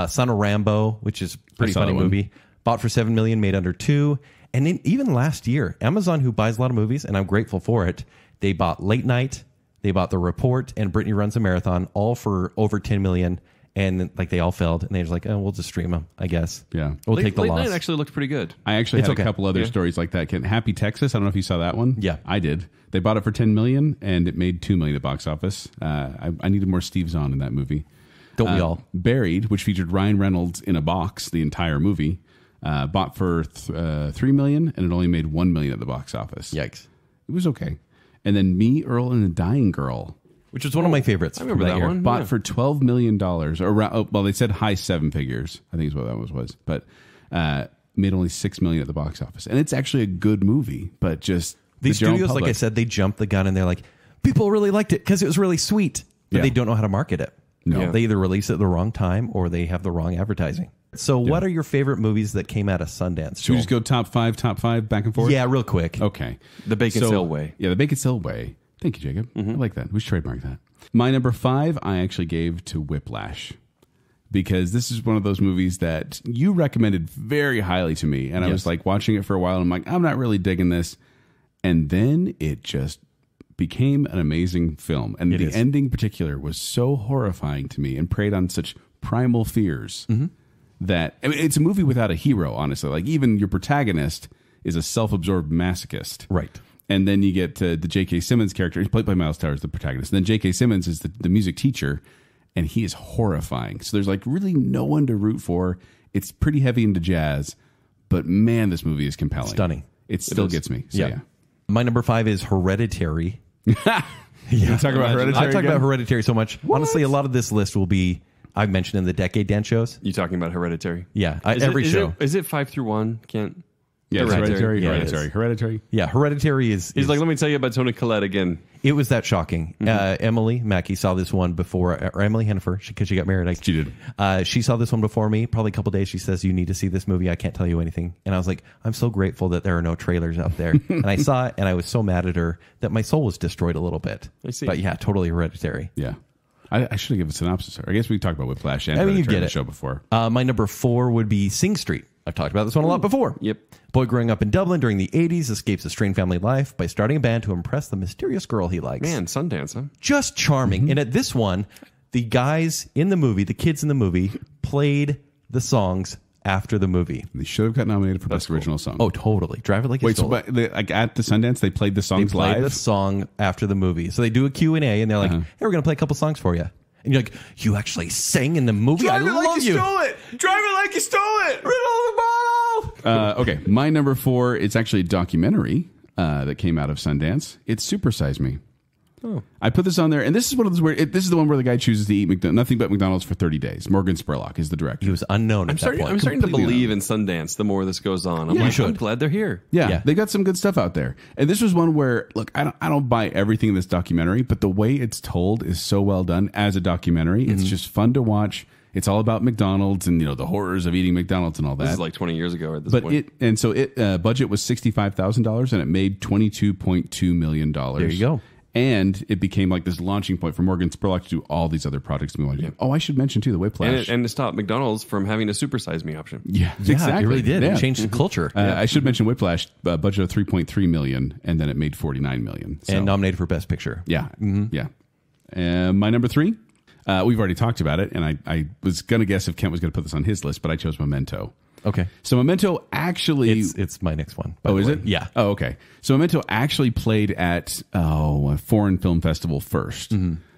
Son of Rambo, which is a pretty saw funny that one. movie, bought for $7 million, made under $2 million. And then even last year, Amazon, who buys a lot of movies, and I'm grateful for it, they bought Late Night, they bought The Report, and Brittany Runs a Marathon, all for over $10 million. And like they all failed, and they was like, "Oh, we'll just stream them, I guess." Yeah. we'll take the Late loss. Night actually looked pretty good. I actually It's had okay. a couple other Yeah. stories like that. Happy Texas. I don't know if you saw that one. Yeah. I did. They bought it for $10 million and it made $2 million at box office. I needed more Steve Zahn in that movie. Don't we all? Buried, which featured Ryan Reynolds in a box the entire movie, bought for $3 million and it only made $1 million at the box office. Yikes! It was okay. And then Me, Earl, and the Dying Girl Which was one of my favorites. I remember from that year. one. bought Yeah. for $12 million or around, well, they said high seven figures, I think is what that was, but made only $6 million at the box office. And it's actually a good movie, but just These the general studios, like I public- said, they jumped the gun and they're like, people really liked it because it was really sweet, but Yeah. they don't know how to market it. No. Yeah. They either release it at the wrong time or they have the wrong advertising. So, what are your favorite movies that came out of Sundance? Should we Joel? just go top five, back and forth? Yeah, real quick. Okay. The Bacon Sale Way. Yeah, the Bacon Sale Way. Thank you, Jacob. I like that. We should trademark that. My number 5, I actually gave to Whiplash because this is one of those movies that you recommended very highly to me. And I was Yes. like watching it for a while. And I'm like, I'm not really digging this. And then it just became an amazing film. And the ending in particular was so horrifying to me and preyed on such primal fears that I mean, it's a movie without a hero, honestly. Like even your protagonist is a self-absorbed masochist. Right. And then you get the J.K. Simmons character. He's played by Miles Teller as the protagonist. And then J.K. Simmons is the music teacher, and he is horrifying. So there's like really no one to root for. It's pretty heavy into jazz, but man, this movie is compelling. Stunning. It still gets me. So, yeah. My number 5 is Hereditary. You talk about Hereditary. I talk again? about Hereditary so much. Honestly, a lot of this list will be I've mentioned in the Decade Dance shows. You talking about Hereditary? Yeah, every show. Is it 5 through 1? Can't. Yeah, Hereditary. Yeah, Hereditary. Yeah, Hereditary is. He's like, let me tell you about Tony Collette again. It was that shocking. Emily Mackey saw this one before, or Emily Hennifer, because she got married. She did. She saw this one before me, probably a couple days. She says, you need to see this movie. I can't tell you anything. And I was like, I'm so grateful that there are no trailers out there. And I saw it, and I was so mad at her that my soul was destroyed a little bit. I see. But yeah, totally Hereditary. Yeah. I should have given a synopsis. I guess we talked about Whiplash and I mean, you Hereditary get on the it. show before. My number 4 would be Sing Street. I've talked about this one a lot before. Yep. Boy growing up in Dublin during the 80s escapes a strained family life by starting a band to impress the mysterious girl he likes. Man, Sundance, huh? Just charming. And at this one, the guys in the movie, the kids in the movie, played the songs after the movie. They should have got nominated for Best Original Song. Oh, totally. Drive It Like You Wait, so Stole It. but like at the Sundance, they played the They songs played live? the song after the movie. So they do a Q&A, and they're like, hey, we're going to play a couple songs for you. And you're like, you actually sang in the movie? I love you. it! Drive it like you stole it! Okay, my number 4, it's actually a documentary that came out of Sundance. It's Super Size Me. Oh. I put this on there, and this is one of those where this is the one where the guy chooses to eat nothing but McDonald's for 30 days. Morgan Spurlock is the director. He was unknown at that point. I'm starting to Completely believe in Sundance the more this goes on. I'm glad they're here. Yeah, they got some good stuff out there. And this was one where, look, I don't buy everything in this documentary, but the way it's told is so well done as a documentary. It's just fun to watch. It's all about McDonald's and the horrors of eating McDonald's and all that. This is like 20 years ago at this point. It budget was $65,000 and it made $22.2 million. There you go. And it became like this launching point for Morgan Spurlock to do all these other projects we want to do. Oh, I should mention too the Whiplash. And to stop McDonald's from having a supersize me option. Yeah, Yeah, exactly. it really did. Yeah. It changed the culture. I should mention Whiplash, budget of $3.3 million, and then it made $49 million. So, And nominated for Best Picture. yeah, yeah. My number 3, we've already talked about it, and I was going to guess if Kent was going to put this on his list, but I chose Memento. Okay. So Memento actually... It's my next one. by Oh, the is way. it? Yeah. Oh, okay. So Memento actually played at a foreign film festival first,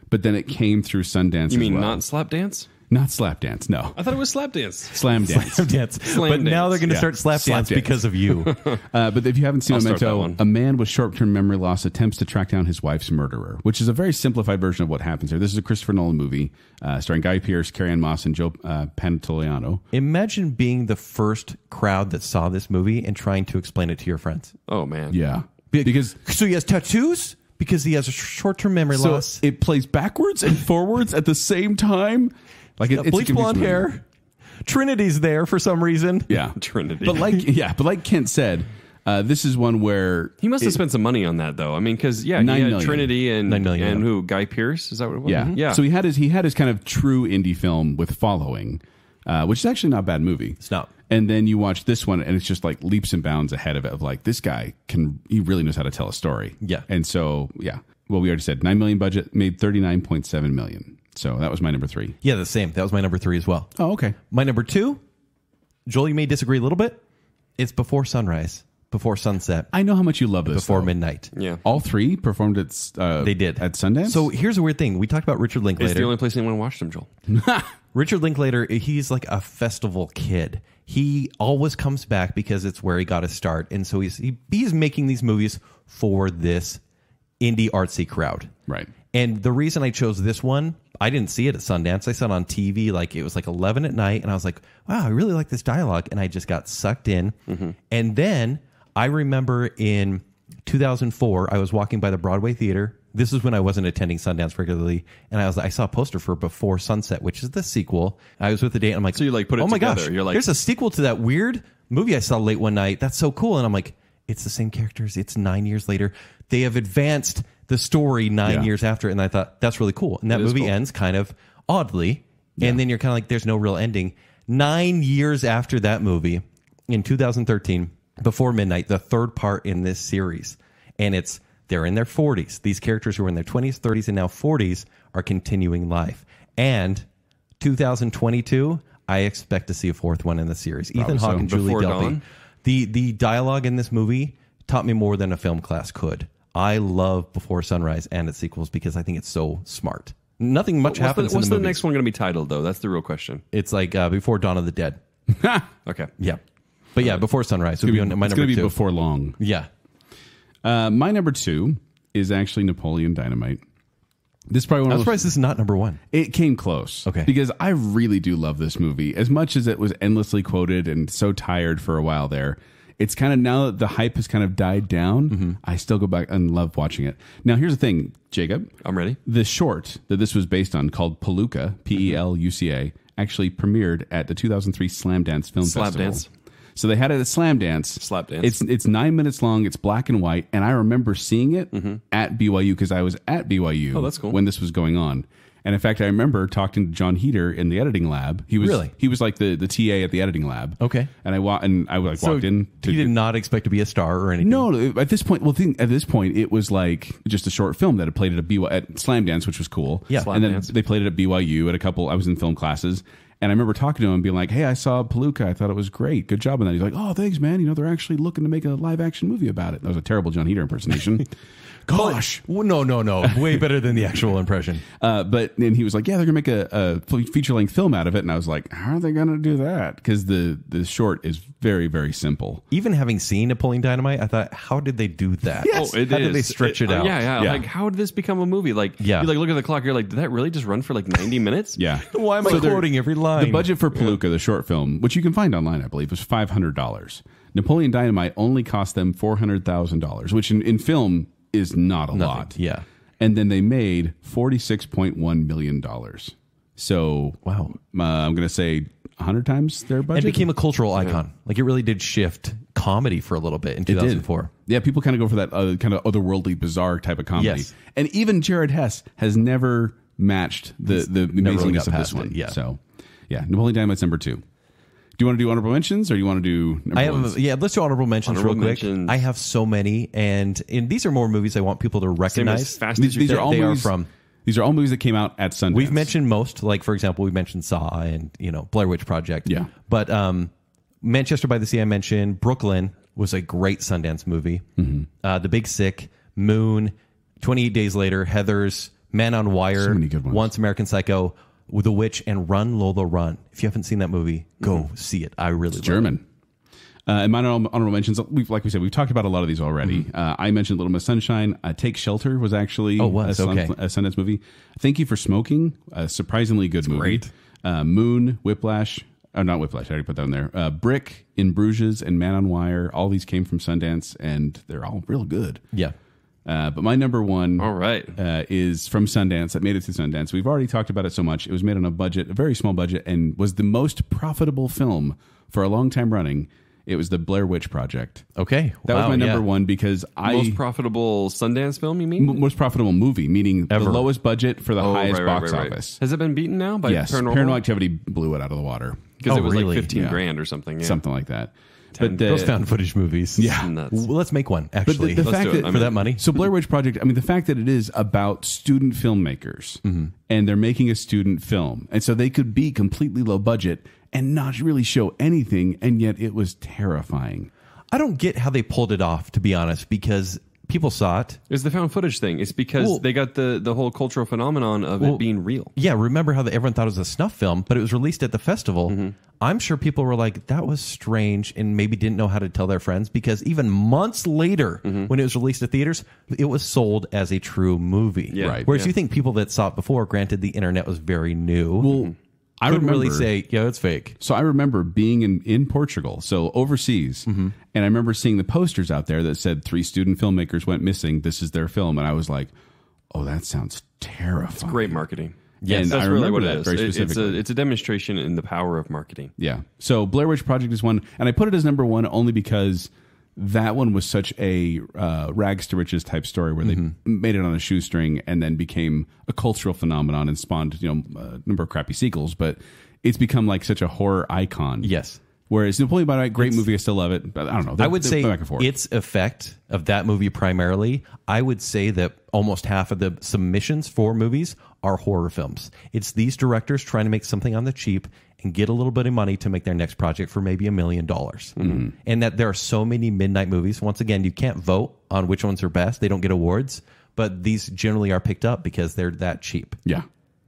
but then it came through Sundance. You mean as well. not slap dance? Not slap dance? No, I thought it was slap dance. slam dance. Slap dance. Slam But now dance. they're going to Yeah. start slap Slap dance dance. because of you. But if you haven't seen I'll start that Memento, one. a man with short-term memory loss attempts to track down his wife's murderer, which is a very simplified version of what happens here. This is a Christopher Nolan movie starring Guy Pearce, Carrie-Anne Moss, and Joe Pantoliano. Imagine being the first crowd that saw this movie and trying to explain it to your friends. Oh, man. Yeah, Because so he has tattoos? Because he has a short-term memory so loss. it plays backwards and forwards at the same time. Like it's a Bleach confusing blonde movie. hair. Trinity's there for some reason. Yeah, Trinity. But like Kent said, this is one where He must have spent some money on that, though. I mean, because, yeah, $9 he had million. Trinity and, $9 million, and yeah. who? Guy Pearce? Is that what it was? Yeah. Yeah. So he had his kind of true indie film with Following, which is actually not a bad movie. It's not. And then you watch this one, and it's just like leaps and bounds ahead of it. Of like, this guy he really knows how to tell a story. Yeah. And so, yeah. Well, we already said $9 million budget, made $39.7 million. So that was my number 3. Yeah, the same. That was my number 3 as well. Oh, okay. My number 2, Joel, you may disagree a little bit. It's Before Sunrise, Before Sunset, I know how much you love this. Before though. Midnight. Yeah. All 3 performed at They did. at Sundance. So here's a weird thing. We talked about Richard It's the Linklater. only place anyone watched him, Joel. Richard Linklater, he's like a festival kid. He always comes back because it's where he got his start. And so he's making these movies for this indie artsy crowd. Right. And the reason I chose this one, I didn't see it at Sundance. I saw it on TV, it was like 11 at night. And I was like, wow, I really like this dialogue. And I just got sucked in. And then I remember in 2004, I was walking by the Broadway Theater. This is when I wasn't attending Sundance regularly. And I saw a poster for Before Sunset, which is the sequel. I was with the date. And I'm like, So you, put it oh my together. gosh, You're like, there's a sequel to that weird movie I saw late one night. That's so cool. And I'm like, it's the same characters. It's 9 years later. They have advanced the story 9 years after. And I thought, that's really cool. And that movie cool. ends kind of oddly. And then you're kind of like, there's no real ending. 9 years after that movie, in 2013, Before Midnight, the third part in this series. And it's they're in their 40s. These characters who are in their 20s, 30s, and now 40s are continuing life. And 2022, I expect to see a fourth one in the series. Ethan Hawke and Julie Before Delpy. Dawn? The dialogue in this movie taught me more than a film class could. I love Before Sunrise and its sequels because I think it's so smart. Nothing much happens What's in the the movies. next one going to be titled, though? That's the real question. It's like Before Dawn of the Dead. Okay. Yeah. But yeah, Before Sunrise would be on my It's number going to be 2. before long. Yeah. My number 2 is actually Napoleon Dynamite. This is probably one I'm of those. surprised this is not number 1. It came close. Okay. Because I really do love this movie. As much as it was endlessly quoted and so tired for a while there, it's kind of, now that the hype has kind of died down, I still go back and love watching it. Now, here's the thing, Jacob. I'm ready. The short that this was based on, called Palooka, P-E-L-U-C-A, actually premiered at the 2003 Slam Dance Film Slap Festival. Dance. So they had it at Slam Dance. Slap Dance. It's 9 minutes long. It's black and white, and I remember seeing it at BYU because I was at BYU Oh, that's cool. when this was going on. And in fact, I remember talking to John Heater in the editing lab. He was Really? he was like the TA at the editing lab. Okay. And I walked in to. He did not expect to be a star or anything. No, at this point, at this point, it was like just a short film that had played at Slam Dance, which was cool. Yeah. and then Dance. they played it at BYU at a couple. I was in film classes, and I remember talking to him and being like, "Hey, I saw Palooka. I thought it was great. Good job on that." He's like, "Oh, thanks, man. You know, they're actually looking to make a live action movie about it." That was a terrible John Heater impersonation. Gosh. Well, no. Way better than the actual impression. But then he was like, "Yeah, they're gonna make a feature length film out of it," and I was like, "How are they gonna do that?" Because the short is very, very simple. Even having seen Napoleon Dynamite, I thought, how did they do that? Yes. Oh, it How did is. they stretch it out? Yeah. Yeah. Like, how did this become a movie? Like, Yeah. you like look at the clock. You're like, did that really just run for like 90 minutes? Yeah. Why am I they're- quoting every line? The budget for Palooka, the short film, which you can find online, I believe, was $500. Napoleon Dynamite only cost them $400,000, which in film is not a lot. Yeah. And then they made $46.1 million. So, Wow. I'm going to say 100 times their budget. And became a cultural icon. Like it really did shift comedy for a little bit in It did. 2004. Yeah, people kind of go for that kind of otherworldly, bizarre type of comedy. Yes. And even Jared Hess has never matched the never really amazingness got of past this one. it, yeah. So, yeah, Napoleon Dynamite's number 2. Do you want to do honorable mentions, or do you want to do number ones? Let's do honorable mentions Honorable real quick. mentions. I have so many, and these are more movies I want people to Same recognize. as Fast These, as You these Can. are all they are movies from- These are all movies that came out at Sundance. We've mentioned most, like for example, we mentioned Saw and Blair Witch Project. Yeah. But Manchester by the Sea, I mentioned. Brooklyn was a great Sundance movie. Mm-hmm. The Big Sick, Moon, 28 Days Later, Heathers, Man on Wire, So many good ones. Once American Psycho, The Witch, and Run Lola Run. If you haven't seen that movie, go see it. I really love German. And my honorable mentions, like we said, we've talked about a lot of these already. I mentioned Little Miss Sunshine. Take Shelter was actually okay. a Sundance movie. Thank You for Smoking, a surprisingly good movie. great. Moon, Whiplash. Oh, not Whiplash. I already put that in there. Brick, In Bruges, and Man on Wire. All these came from Sundance, and they're all real good. Yeah. But my number one All right. is from Sundance. That made it to Sundance. We've already talked about it so much. It was made on a budget, a very small budget, and was the most profitable film for a long time running. It was the Blair Witch Project. Okay. That was Wow, my number yeah. one because Most profitable Sundance film, you mean? most profitable movie, meaning Ever. the lowest budget for the Oh, highest right, box right. office. Has it been beaten now by Yes, Paranormal? Activity blew it out of the water. Because Oh, it was really? like 15 Yeah. grand or something. Yeah. Something like that. Those found footage movies. Yeah. Nuts. Well, let's make one, actually. the Let's fact do it. that I'm for in. that money. So Blair Witch Project, I mean, the fact that it is about student filmmakers and they're making a student film. And so they could be completely low budget and not really show anything. And yet it was terrifying. I don't get how they pulled it off, to be honest, because people saw it. It's the found footage thing. It's because Well- they got the whole cultural phenomenon of it being real. Yeah, remember how everyone thought it was a snuff film, but it was released at the festival. I'm sure people were like, that was strange, and maybe didn't know how to tell their friends, because even months later, when it was released at theaters, it was sold as a true movie. Yeah. Right. Whereas Yeah. you think people that saw it before, granted the internet was very new, Well, I couldn't remember, really say, yeah, it's fake. So I remember being in Portugal, so overseas, and I remember seeing the posters out there that said 3 student filmmakers went missing. This is their film. And I was like, oh, that sounds terrifying. Great marketing. Yes, that's I really remember what that it is. very It's specifically. a demonstration in the power of marketing. Yeah. So Blair Witch Project is one, and I put it as number one only because that one was such a rags to riches type story where they made it on a shoestring and then became a cultural phenomenon and spawned a number of crappy sequels, but it's become like such a horror icon. Yes. Whereas Napoleon Dynamite, great movie, I still love it, but I don't know. I would say back and forth. its effect of that movie primarily, I would say that almost half of the submissions for movies are horror films. It's these directors trying to make something on the cheap and get a little bit of money to make their next project for maybe $1 million. And that there are so many midnight movies. Once again, you can't vote on which ones are best. They don't get awards, but these generally are picked up because they're that cheap. Yeah.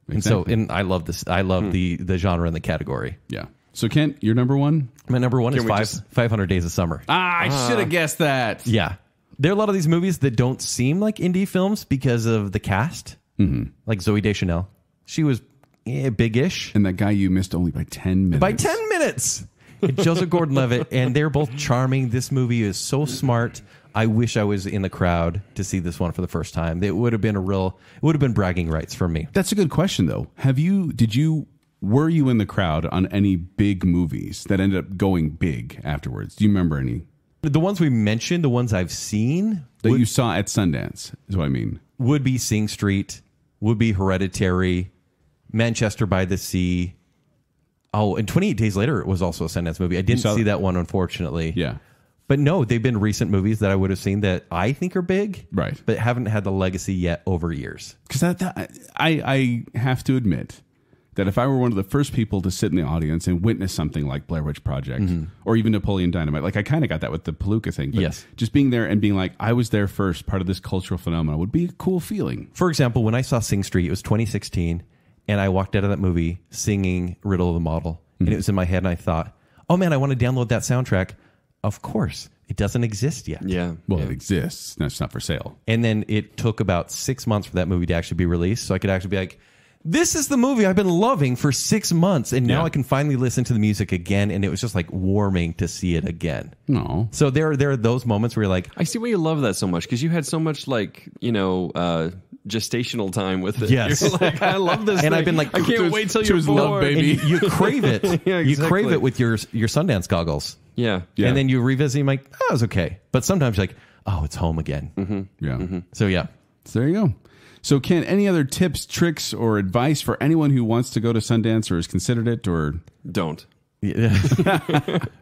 And so, and I love this. I love the genre in the category. Yeah. So Kent, your number one? My number one Can we is 500 Days of Summer. I should have guessed that. Yeah. There are a lot of these movies that don't seem like indie films because of the cast. Like Zooey Deschanel. She was big-ish. And that guy you missed only by 10 minutes. By 10 minutes. And Joseph Gordon-Levitt. And they're both charming. This movie is so smart. I wish I was in the crowd to see this one for the first time. It would have been bragging rights for me. That's a good question, though. Were you in the crowd on any big movies that ended up going big afterwards? Do you remember any? The ones we mentioned, the ones I've seen That you saw at Sundance, is what I mean. would be Sing Street, would be Hereditary, Manchester by the Sea. Oh, and 28 Days Later was also a Sundance movie. I didn't see that one, unfortunately. Yeah. But no, they've been recent movies that I would have seen that I think are big, Right. but haven't had the legacy yet over years. Because I have to admit that if I were one of the first people to sit in the audience and witness something like Blair Witch Project or even Napoleon Dynamite, like I kind of got that with the Palooka thing. But Yes. just being there and being like, I was there first, part of this cultural phenomenon would be a cool feeling. For example, when I saw Sing Street, it was 2016, and I walked out of that movie singing Riddle of the Model, and it was in my head, and I thought, oh man, I want to download that soundtrack. Of course, it doesn't exist yet. Yeah. Well, yeah. it exists. No, it's not for sale. And then it took about 6 months for that movie to actually be released, so I could actually be like, this is the movie I've been loving for 6 months, and now Yeah. I can finally listen to the music again, and it was just like warming to see it again. No. So there are those moments where you're like, I see why you love that so much because you had so much gestational time with it. Yes. You're like, I love this. And thing. I've been like, I can't wait till to you're his love born. baby. and you crave it. Yeah, You crave exactly. it with your Sundance goggles. Yeah. Yeah. And then you revisit, and you're like, oh, it was okay. But sometimes you're like, oh, it's home again. Yeah. So yeah. So there you go. So Ken, any other tips, tricks, or advice for anyone who wants to go to Sundance or has considered it or... Don't.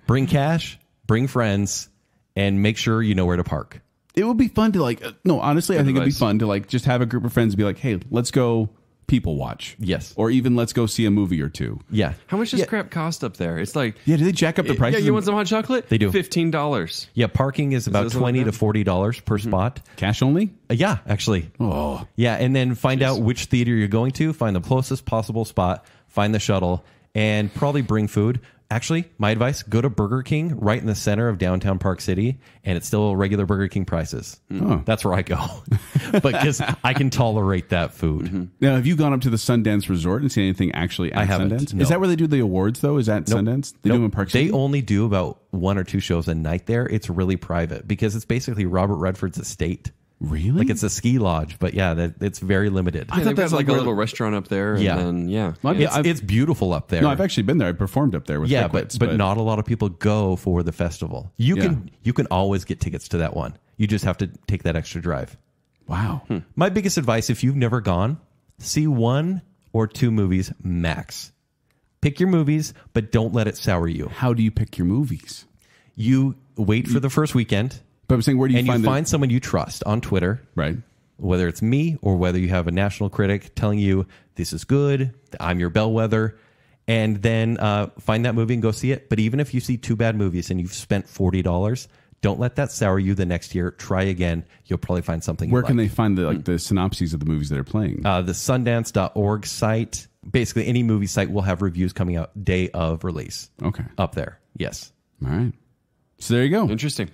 Bring cash, bring friends, and make sure you know where to park. It would be fun to no, honestly, I think it'd be advice. fun to just have a group of friends and be like, hey, let's go people watch. Yes. Or even let's go see a movie or two. Yeah. How much does crap cost up there? It's like, Yeah, do they jack up the prices? yeah, you want some hot chocolate? They do. $15. Yeah, parking is about that something $20 like to $40 per spot. Cash only? Yeah, actually. Oh. Yeah, and then find out which theater you're going to, find the closest possible spot, find the shuttle, and probably bring food. Actually, my advice, go to Burger King right in the center of downtown Park City, and it's still regular Burger King prices. Oh. That's where I go. But because I can tolerate that food. Now, have you gone up to the Sundance Resort and seen anything actually at I haven't, Sundance? no. Is that where they do the awards, though? Is that Sundance? They do them in Park City? They only do about 1 or 2 shows a night there. It's really private because it's basically Robert Redford's estate. Really? Like it's a ski lodge, but yeah, it's very limited. I thought They've got that's like a where- little restaurant up there. And Yeah. then, yeah. Well, yeah. It's beautiful up there. No, I've actually been there. I performed up there with Yeah, Pickwits, but not a lot of people go for the festival. You can always get tickets to that one. You just have to take that extra drive. Wow. My biggest advice, if you've never gone, see 1 or 2 movies max. Pick your movies, but don't let it sour you. How do you pick your movies? You wait for the first weekend, But I'm saying, where do you and find you find someone you trust on Twitter, Right. whether it's me or whether you have a national critic telling you this is good, I'm your bellwether, and then find that movie and go see it. But even if you see 2 bad movies and you've spent $40, don't let that sour you the next year. Try again. You'll probably find something. Where you can like. they find the synopses of the movies that are playing? The Sundance.org site. Basically, any movie site will have reviews coming out day of release. Okay. Up there. Yes. All right. So there you go. Interesting.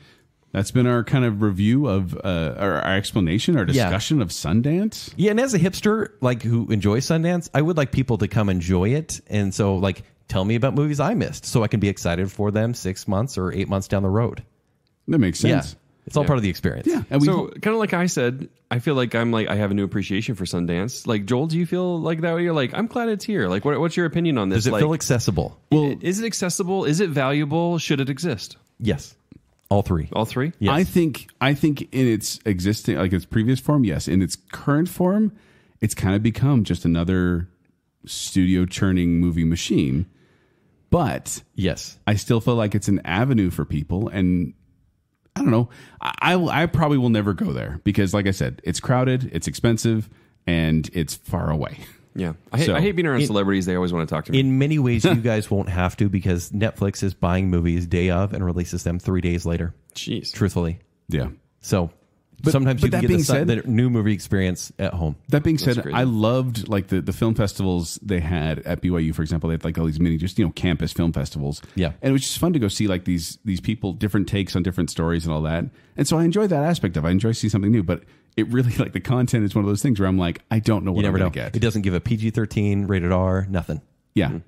That's been our kind of review of our explanation, our discussion of Sundance. Yeah, and as a hipster, like who enjoys Sundance, I would like people to come enjoy it. And so, like, tell me about movies I missed so I can be excited for them 6 months or 8 months down the road. That makes sense. Yeah. It's all part of the experience. Yeah. And we So kind of like I said, I feel like I have a new appreciation for Sundance. Like Joel, do you feel like that? Where you're like, I'm glad it's here. Like, what's your opinion on this? Does it like, feel accessible? well, is it accessible? Is it valuable? Should it exist? Yes. All 3. All 3? Yes. I think in its existing, like its previous form, yes. In its current form, it's kind of become just another studio churning movie machine. but Yes. I still feel like it's an avenue for people. And I don't know. I probably will never go there because, like I said, it's crowded, it's expensive, and it's far away. Yeah. I hate being around celebrities. They always want to talk to me. In many ways, you guys won't have to because Netflix is buying movies day of and releases them 3 days later. Jeez. Truthfully. Yeah. So sometimes but you can that get being said- the new movie experience at home. That being said, crazy. I loved like the film festivals they had at BYU, for example. They had like all these mini, just, campus film festivals. Yeah. And it was just fun to go see like these people, different takes on different stories and all that. And so I enjoy that aspect of it. I enjoy seeing something new, but it really, like, the content is one of those things where I'm like, I don't know what You I'm never know. going to get. It doesn't give a PG-13, rated R, nothing. Yeah.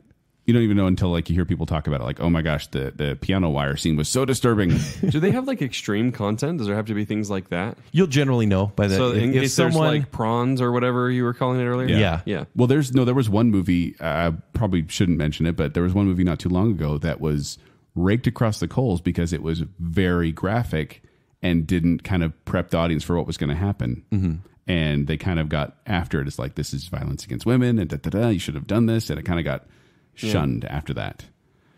You don't even know until like you hear people talk about it. Like, oh my gosh, the piano wire scene was so disturbing. Do they have like extreme content? Does there have to be things like that? You'll generally know by the So in if case someone there's like prawns or whatever you were calling it earlier? Yeah. Yeah. Well, there was one movie, I probably shouldn't mention it, but there was one movie not too long ago that was raked across the coals because it was very graphic and didn't kind of prep the audience for what was going to happen. Mm-hmm. And they kind of got after it. It's like, this is violence against women and you should have done this. And it kind of got shunned after that.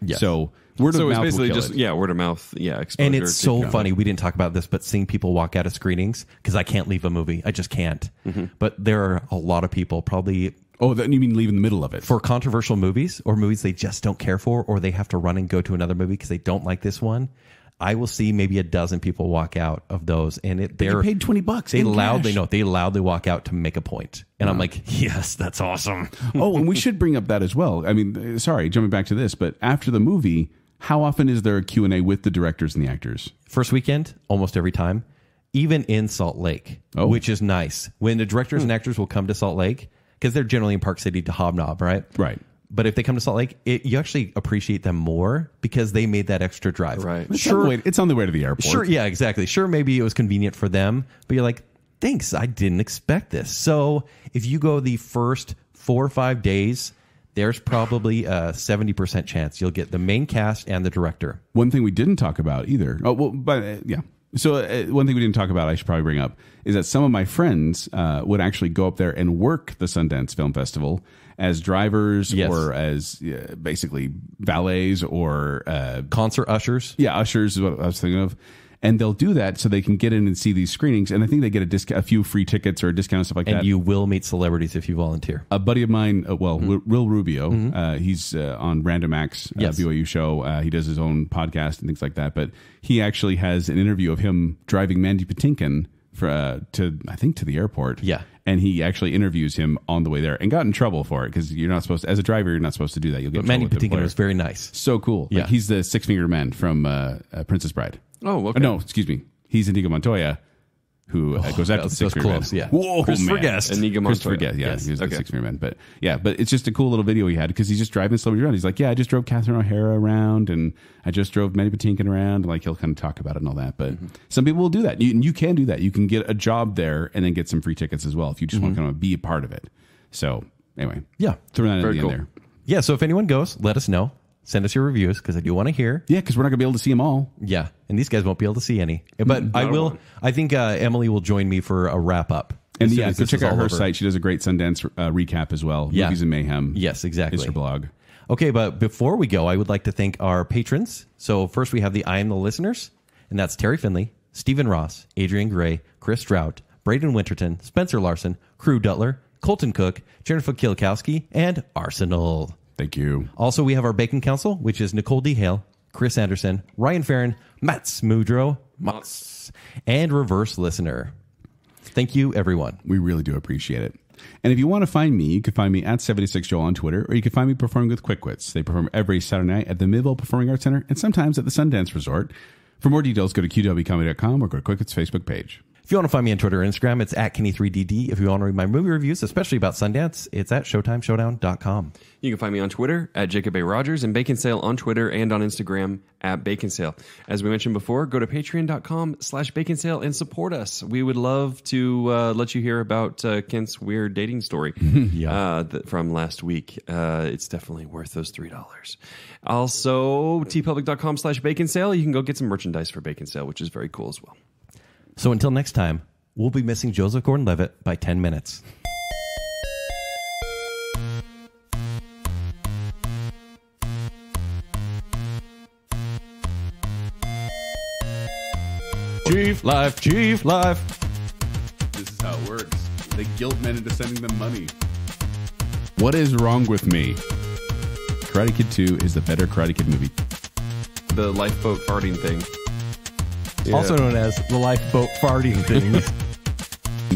Yes. So word of So it's mouth basically will kill just, it. word of mouth. Yeah. Exposure and it's to- so funny. We didn't talk about this, but seeing people walk out of screenings because I can't leave a movie. I just can't. But there are a lot of people probably Oh, then you mean leave in the middle of it? for controversial movies or movies they just don't care for, or they have to run and go to another movie because they don't like this one. I will see maybe a dozen people walk out of those, and they're paid $20 They in loudly cash. they loudly walk out to make a point, and I'm like, yes, that's awesome. Oh, and we should bring up that as well. I mean, sorry, jumping back to this, but after the movie, how often is there a Q&A with the directors and the actors? First weekend, almost every time, even in Salt Lake, Oh. which is nice. When the directors and actors will come to Salt Lake, because they're generally in Park City to hobnob, right? Right. But if they come to Salt Lake, you actually appreciate them more because they made that extra drive. Right. It's on the way to the airport. Sure, yeah, exactly. Sure, maybe it was convenient for them, but you're like, thanks, I didn't expect this. So if you go the first 4 or 5 days, there's probably a 70% chance you'll get the main cast and the director. One thing we didn't talk about either. Oh, well, but yeah. So one thing we didn't talk about, I should probably bring up, is that some of my friends would actually go up there and work the Sundance Film Festival as drivers Yes. or as basically valets or Concert ushers. ushers is what I was thinking of. And they'll do that so they can get in and see these screenings. And I think they get a few free tickets or a discount and stuff like And that. you will meet celebrities if you volunteer. A buddy of mine, Will Rubio, he's on Random Acts Yes. BYU show. He does his own podcast and things like that. But he actually has an interview of him driving Mandy Patinkin to the airport. Yeah. And he actually interviews him on the way there and got in trouble for it because you're not supposed to, as a driver, you're not supposed to do that. You'll get in Mandy trouble with the Patinkin employer. was very nice. So cool. Yeah. Like he's the six-fingered man from Princess Bride. Oh, okay. No, excuse me. He's Inigo Montoya, who goes after the that was six-fingered close, man. yeah. Whoa, Christopher man. Guest. Inigo Christopher Montoya. Guest, yeah, Yes. he was Okay. the six-fingered man. But yeah, but it's just a cool little video he had because he's just driving celebrities around. He's like, yeah, I just drove Catherine O'Hara around and I just drove Mandy Patinkin around. Like he'll kind of talk about it and all that. But some people will do that. You can do that. You can get a job there and then get some free tickets as well if you just want to kind of be a part of it. So anyway, Yeah. throw that in Very the cool. end there. Yeah, so if anyone goes, let us know. Send us your reviews because I do want to hear. Yeah, because we're not going to be able to see them all. Yeah, and these guys won't be able to see any. But I will. one. I think Emily will join me for a wrap up. And as soon yeah, as go this check is out all her over. site. She does a great Sundance recap as well. Yeah. Movies and Mayhem. Yes, exactly. Is her blog. Okay, but before we go, I would like to thank our patrons. So first we have the I Am the Listeners, and that's Terry Finley, Stephen Ross, Adrian Gray, Chris Strout, Braden Winterton, Spencer Larson, Crew Dutler, Colton Cook, Jennifer Kilkowski, and Arsenal. Thank you. Also, we have our Bacon Council, which is Nicole D. Hale, Chris Anderson, Ryan Farron, Mats Mudro, Mats, and Reverse Listener. Thank you, everyone. We really do appreciate it. And if you want to find me, you can find me at 76Joel on Twitter, or you can find me performing with Quick Wits. They perform every Saturday night at the Midville Performing Arts Center and sometimes at the Sundance Resort. For more details, go to qwcomedy.com or go to Quick Wits' Facebook page. If you want to find me on Twitter or Instagram, it's at Kenny3DD. If you want to read my movie reviews, especially about Sundance, it's at ShowtimeShowdown.com. You can find me on Twitter at Jacob A. Rogers and Bacon Sale on Twitter and on Instagram at Bacon Sale. As we mentioned before, go to patreon.com/Bacon Sale and support us. We would love to let you hear about Kent's weird dating story from last week. It's definitely worth those $3. Also, tpublic.com/Bacon Sale. You can go get some merchandise for Bacon Sale, which is very cool as well. So until next time, we'll be missing Joseph Gordon-Levitt by 10 minutes. Chief Life, Chief Life. This is how it works. They guilt men into sending them money. What is wrong with me? Karate Kid 2 is the better Karate Kid movie. The lifeboat farting thing. Also known as the lifeboat farting thing.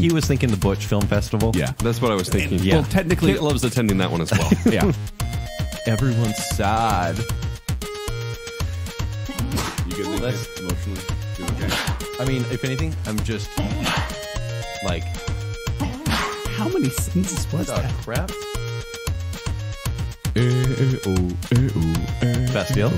He was thinking the Butch Film Festival. Yeah. That's what I was thinking. Yeah. Well, technically, Kit loves attending that one as well. yeah. Everyone's sad. You good there, Let's- kid? Emotionally? You okay? I mean, if anything, I'm just like, How many sneezes was crap. Best Bastille.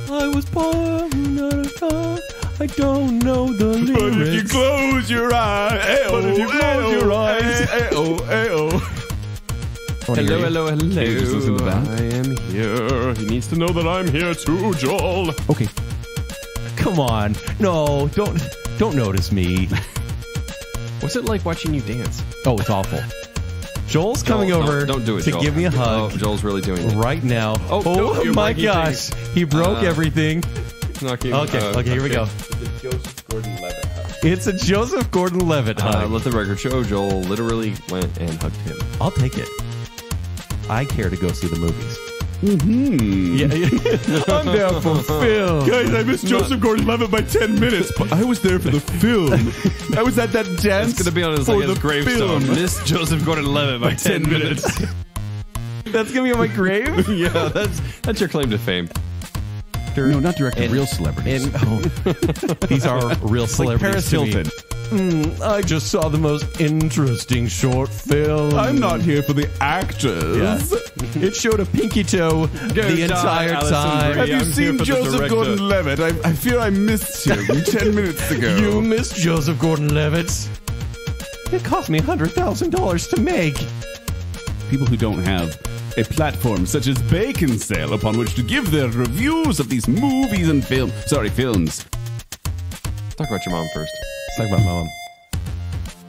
I was born at a time. I don't know the lyrics. But if you close your eyes, But if you close your eyes. Hello, hello, hello. Can you just listen to that? I am here. He needs to know that I'm here too, Joel. Okay. Come on. No, don't notice me. What's it like watching you dance? Oh, it's awful. Joel's coming Joel, over don't do it, to Joel. give me a hug Oh, Joel's really doing it. right now. Oh, no, you're my breaking gosh. He broke everything. Knocking, Okay, here we go. It's a Joseph Gordon-Levitt hug. Let the record show Joel literally went and hugged him. I'll take it. I care to go see the movies. Mm-hmm. Yeah, I'm there for film. Guys, I missed Joseph Gordon-Levitt by 10 minutes, but I was there for the film. I was at that dance. It's going to be on his, for like, his the gravestone. film. Miss Joseph Gordon-Levitt by 10 minutes. That's gonna be on my grave. Yeah, that's your claim to fame. No, not director, And- real celebrities. These are real celebrities. Paris to me. Hilton. I just saw the most interesting short film. I'm not here for the actors. Yeah. It showed a pinky toe the entire Alison time. Brie. Have you I'm here seen for the Joseph director. Gordon-Levitt? I fear I missed him 10 minutes ago. You missed Joseph Gordon-Levitt. It cost me $100,000 to make. People who don't have a platform such as Bacon Sale upon which to give their reviews of these movies and films. Talk about your mom first. Let's talk about mom.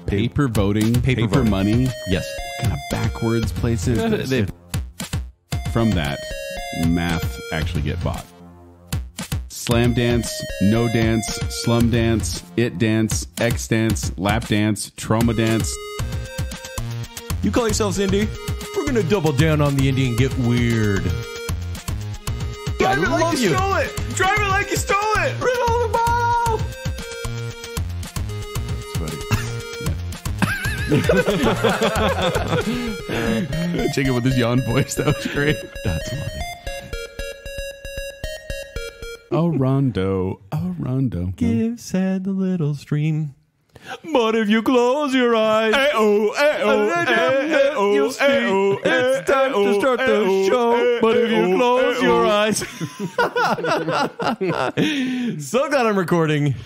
Paper voting, paper voting. money, Yes. kind of backwards places. They- From that, math actually get bought. Slam dance, no dance, slum dance, it dance, X dance, lap dance, trauma dance. You call yourselves indie? We're gonna double down on the indie and get weird. I love you. it! Drive it like you stole it! Roll the ball. Jacob with his yawn voice, that was great. That's funny. Oh, Rondo. Oh, Rondo. Give sad the little stream. But if you close your eyes, you'll see it's time to start the show. But if you close your eyes, so glad I'm recording.